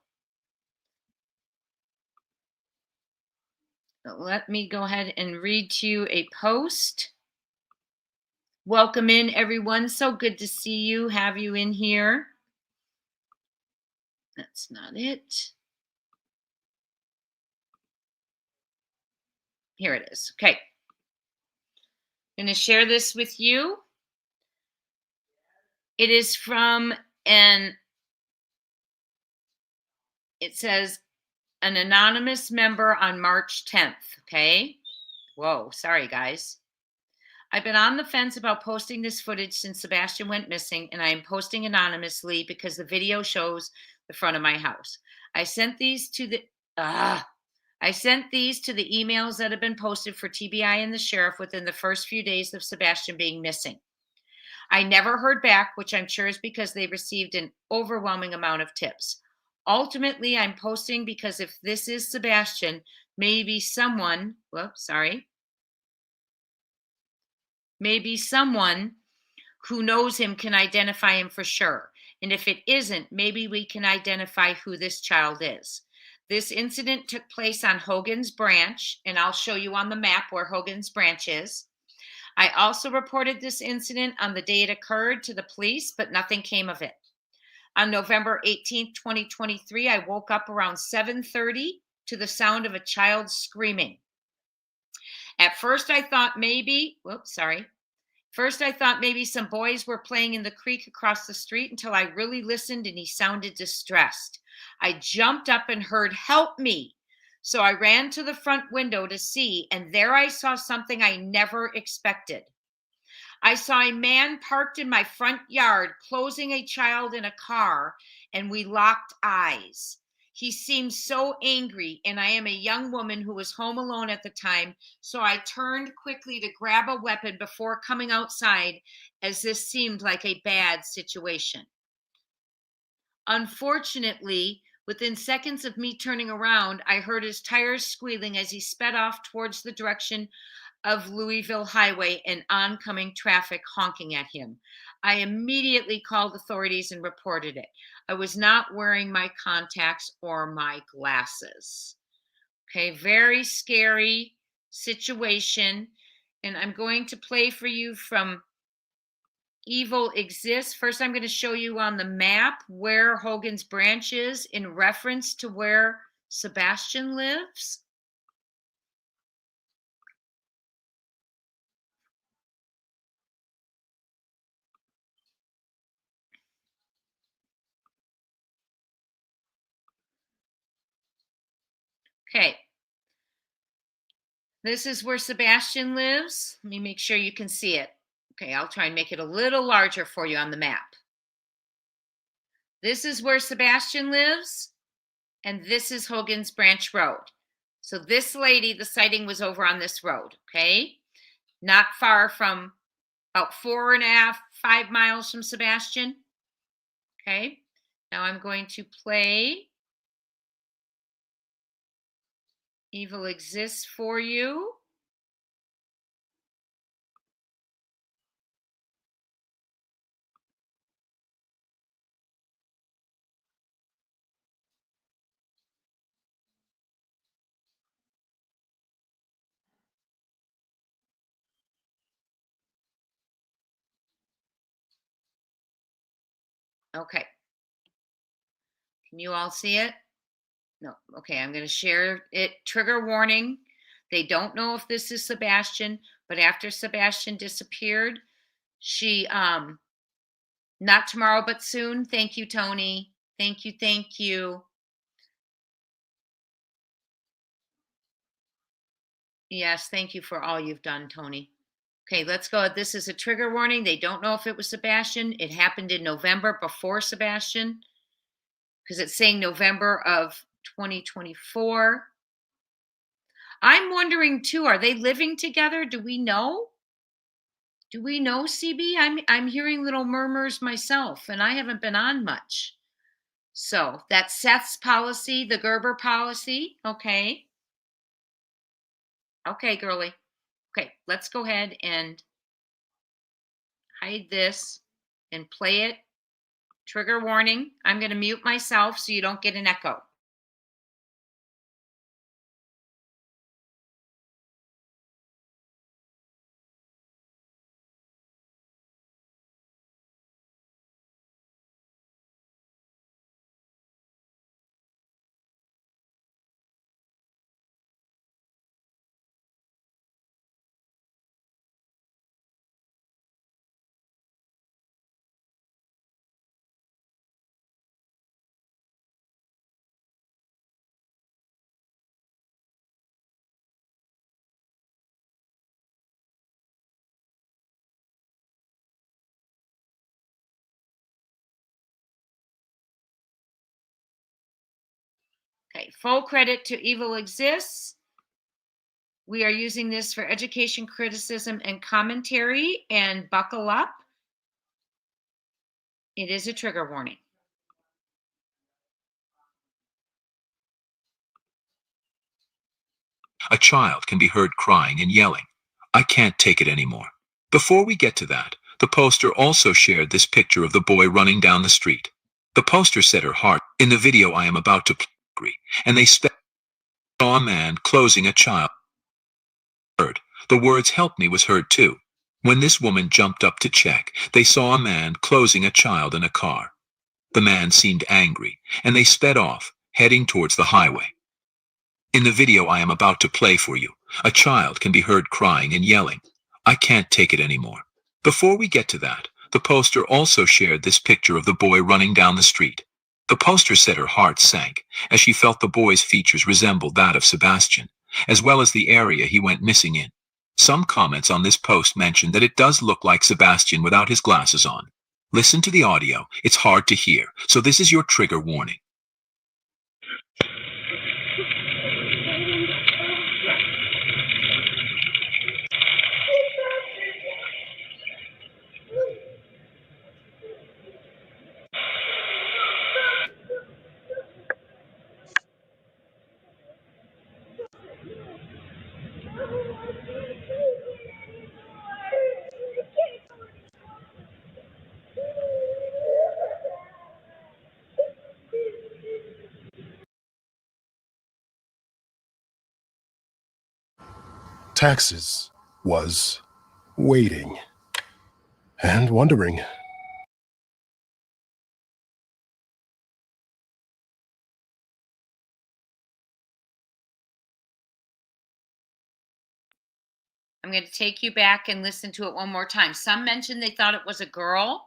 Let me go ahead and read to you a post. Welcome in, everyone. So good to see you, have you in here. That's not it. Here it is. Okay. I'm going to share this with you. It is from it says, an anonymous member on March 10th. Okay. Whoa, sorry, guys. I've been on the fence about posting this footage since Sebastian went missing, and I am posting anonymously because the video shows the front of my house. I sent these to the emails that have been posted for TBI and the sheriff within the first few days of Sebastian being missing. I never heard back, which I'm sure is because they received an overwhelming amount of tips. Ultimately, I'm posting because if this is Sebastian, maybe someone who knows him can identify him for sure. And if it isn't, maybe we can identify who this child is. This incident took place on Hogan's Branch, and I'll show you on the map where Hogan's Branch is. I also reported this incident on the day it occurred to the police, but nothing came of it. On November 18th, 2023, I woke up around 7:30 to the sound of a child screaming. At first, I thought maybe some boys were playing in the creek across the street until I really listened and he sounded distressed. I jumped up and heard, "Help me." So I ran to the front window to see, and there I saw something I never expected. I saw a man parked in my front yard closing a child in a car, and we locked eyes. He seemed so angry, and I am a young woman who was home alone at the time, so I turned quickly to grab a weapon before coming outside, as this seemed like a bad situation. Unfortunately, within seconds of me turning around, I heard his tires squealing as he sped off towards the direction of Louisville Highway and oncoming traffic honking at him. I immediately called authorities and reported it. I was not wearing my contacts or my glasses. Okay, very scary situation. And I'm going to play for you from Evil Exists. First, I'm going to show you on the map where Hogan's Branch is in reference to where Sebastian lives. Okay. This is where Sebastian lives. Let me make sure you can see it. Okay, I'll try and make it a little larger for you on the map. This is where Sebastian lives, and this is Hogan's Branch Road. So this lady, the sighting was over on this road, okay? Not far from, about 4.5, 5 miles from Sebastian. Okay, now I'm going to play Evil Exists for you. Okay. Can you all see it? No. Okay, I'm going to share it. Trigger warning. They don't know if this is Sebastian, but after Sebastian disappeared, she not tomorrow but soon. Thank you, Tony. Thank you, thank you. Yes, thank you for all you've done, Tony. Okay, let's go. This is a trigger warning. They don't know if it was Sebastian. It happened in November before Sebastian, because it's saying November of 2024. I'm wondering too, are they living together? Do we know? Do we know, CB? I'm hearing little murmurs myself, and I haven't been on much. So that's Seth's policy, the Gerber policy. Okay. Okay, girly. Okay, let's go ahead and hide this and play it. Trigger warning. I'm going to mute myself so you don't get an echo. Okay, full credit to Evil Exists. We are using this for education, criticism, and commentary, and buckle up. It is a trigger warning. A child can be heard crying and yelling. I can't take it anymore. Before we get to that, the poster also shared this picture of the boy running down the street. The poster said her heart. In the video I am about to play, and they saw a man closing a child. The words "help me" was heard too. When this woman jumped up to check, they saw a man closing a child in a car. The man seemed angry, and they sped off, heading towards the highway. In the video I am about to play for you, a child can be heard crying and yelling. I can't take it anymore. Before we get to that, the poster also shared this picture of the boy running down the street. The poster said her heart sank as she felt the boy's features resembled that of Sebastian, as well as the area he went missing in. Some comments on this post mentioned that it does look like Sebastian without his glasses on. Listen to the audio. It's hard to hear, so this is your trigger warning. taxes was waiting and wondering. I'm going to take you back and listen to it one more time. Some mentioned they thought it was a girl.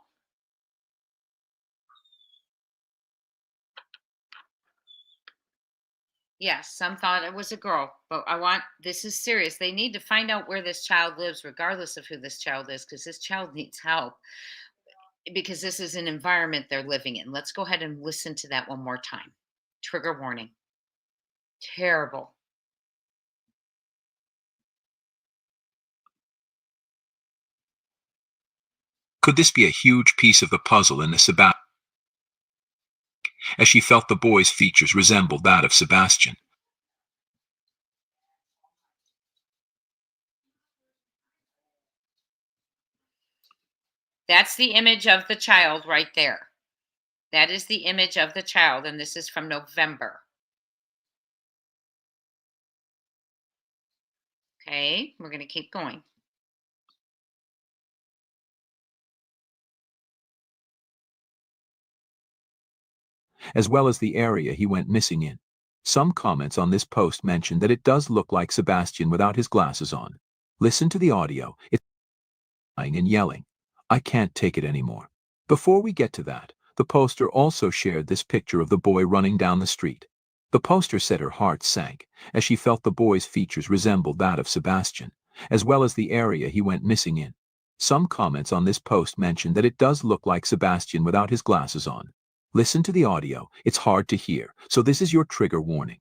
Yes, some thought it was a girl, but this is serious. They need to find out where this child lives, regardless of who this child is, because this child needs help, because this is an environment they're living in. Let's go ahead and listen to that one more time. Trigger warning. Terrible. Could this be a huge piece of the puzzle in the Sebastian? As she felt the boy's features resembled that of Sebastian. That's the image of the child right there. That is the image of the child, and this is from November. Okay, we're going to keep going. As well as the area he went missing in. Some comments on this post mentioned that it does look like Sebastian without his glasses on. Listen to the audio. It's crying and yelling. I can't take it anymore. Before we get to that, the poster also shared this picture of the boy running down the street. The poster said her heart sank as she felt the boy's features resembled that of Sebastian, as well as the area he went missing in. Some comments on this post mentioned that it does look like Sebastian without his glasses on. Listen to the audio. It's hard to hear, so this is your trigger warning.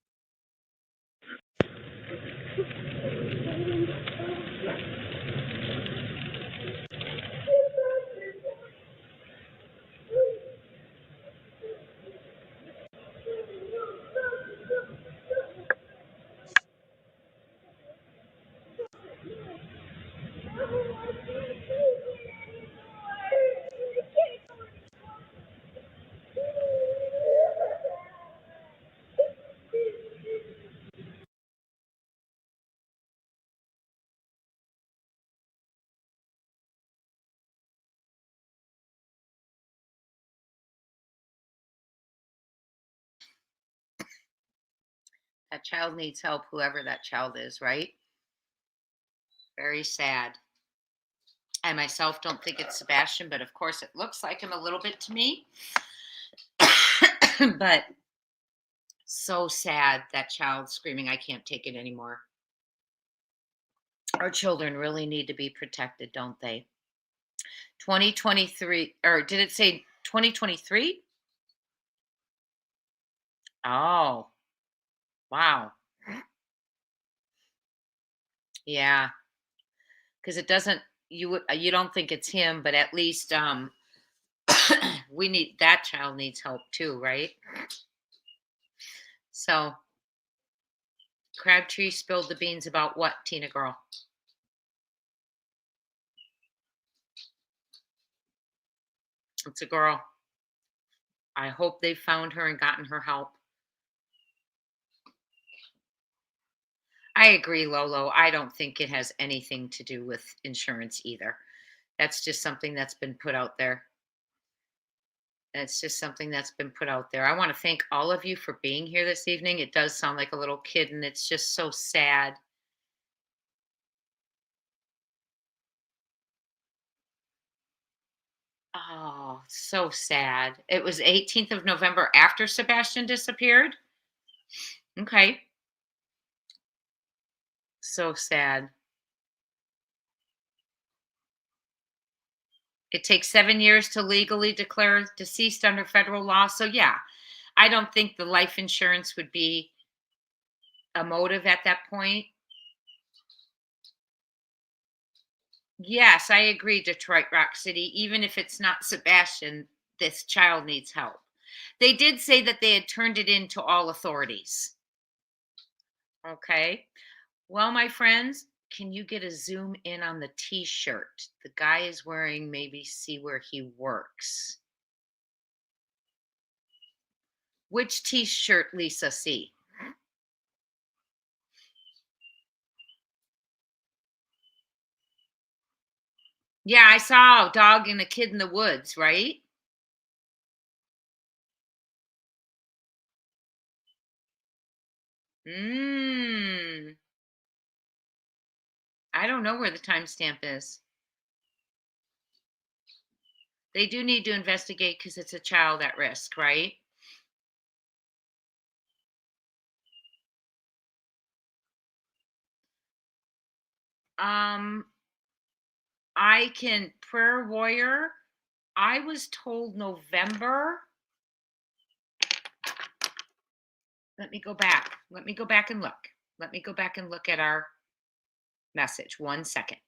That child needs help, whoever that child is, right? Very sad. I myself don't think it's Sebastian, but of course it looks like him a little bit to me. But so sad, that child screaming, I can't take it anymore. Our children really need to be protected, don't they? 2023, or did it say 2023? Oh, wow. Yeah, because it doesn't, you don't think it's him, but at least we need, that child needs help too, right? So Crabtree spilled the beans about what, Tina girl? It's a girl. I hope they found her and gotten her help. I agree, Lolo. I don't think it has anything to do with insurance either. That's just something that's been put out there. That's just something that's been put out there. I want to thank all of you for being here this evening. It does sound like a little kid, and it's just so sad. Oh, so sad. It was 18th of November after Sebastian disappeared. Okay. So sad. It takes 7 years to legally declare deceased under federal law. So, yeah, I don't think the life insurance would be a motive at that point. Yes, I agree, Detroit Rock City. Even if it's not Sebastian, this child needs help. They did say that they had turned it in to all authorities. Okay. Well, my friends, can you get a zoom in on the t shirt the guy is wearing? Maybe see where he works. Which t shirt, Lisa? See? Yeah, I saw a dog and a kid in the woods, right? Mm. I don't know where the timestamp is. They do need to investigate because it's a child at risk, right? Um, I can prayer warrior. I was told November. Let me go back. Let me go back and look. Let me go back and look at our message. 1 second.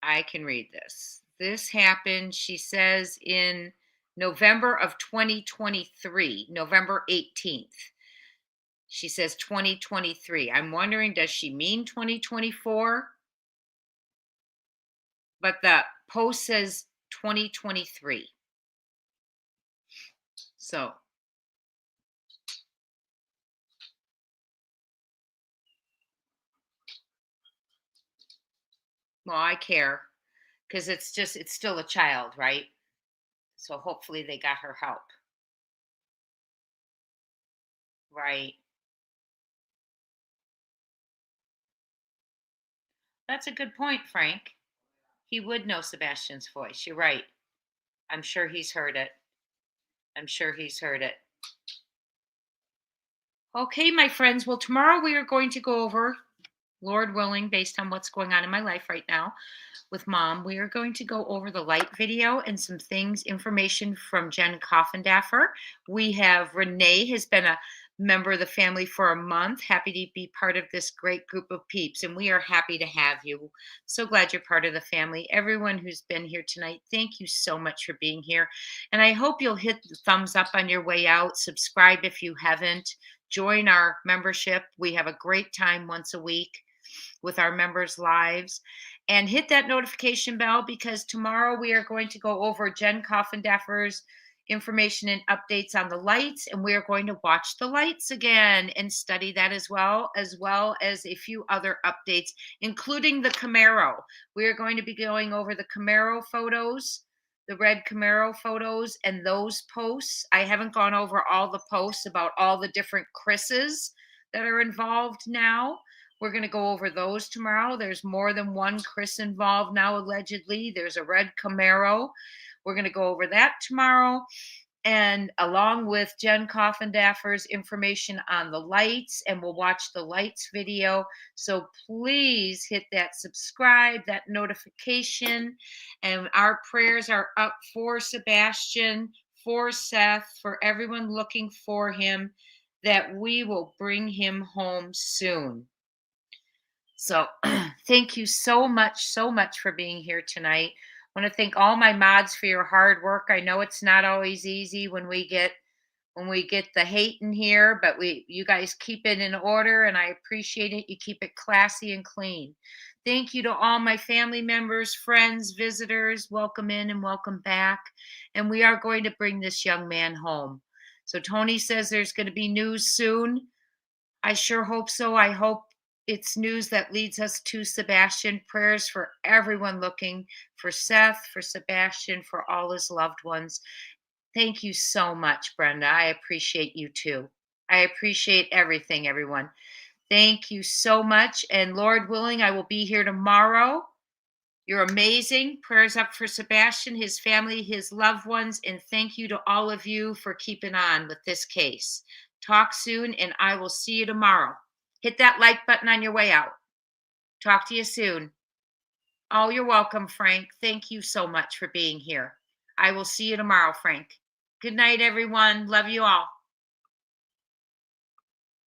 I can read this. This happened, she says, in November of 2023, November 18th. She says 2023. I'm wondering, does she mean 2024? But the post says 2023. So, well, I care because it's still a child, right? So hopefully they got her help. Right. That's a good point, Frank. He would know Sebastian's voice. You're right. I'm sure he's heard it. I'm sure he's heard it. Okay, my friends. Well, tomorrow we are going to go over, Lord willing, based on what's going on in my life right now with mom, we are going to go over the light video and some things, information from Jen Coffendaffer. We have Renee has been a member of the family for a month. Happy to be part of this great group of peeps, and we are happy to have you. So glad you're part of the family. Everyone who's been here tonight, thank you so much for being here. And I hope you'll hit the thumbs up on your way out. Subscribe if you haven't. Join our membership. We have a great time once a week with our members' lives. And hit that notification bell because tomorrow we are going to go over Jen Coffendaffer's information and updates on the lights, and we are going to watch the lights again and study that as well as a few other updates, including the Camaro. We are going to be going over the Camaro photos, the red Camaro photos, and those posts. I haven't gone over all the posts about all the different Chris's that are involved now. We're going to go over those tomorrow. There's more than one Chris involved now, allegedly. There's a red Camaro. We're going to go over that tomorrow. And along with Jen Coffendaffer's information on the lights, and we'll watch the lights video. So please hit that subscribe, that notification. And our prayers are up for Sebastian, for Seth, for everyone looking for him, that we will bring him home soon. So thank you so much for being here tonight. I want to thank all my mods for your hard work. I know it's not always easy when we get the hate in here, but you guys keep it in order and I appreciate it. You keep it classy and clean. Thank you to all my family members, friends, visitors. Welcome in and welcome back. And we are going to bring this young man home. So Tony says there's going to be news soon. I sure hope so. I hope it's news that leads us to Sebastian. Prayers for everyone looking for Seth, for Sebastian, for all his loved ones. Thank you so much, Brenda. I appreciate you too. I appreciate everything, everyone. Thank you so much. And Lord willing, I will be here tomorrow. You're amazing. Prayers up for Sebastian, his family, his loved ones. And thank you to all of you for keeping on with this case. Talk soon, and I will see you tomorrow. Hit that like button on your way out. Talk to you soon. Oh, you're welcome, Frank. Thank you so much for being here. I will see you tomorrow, Frank. Good night, everyone. Love you all.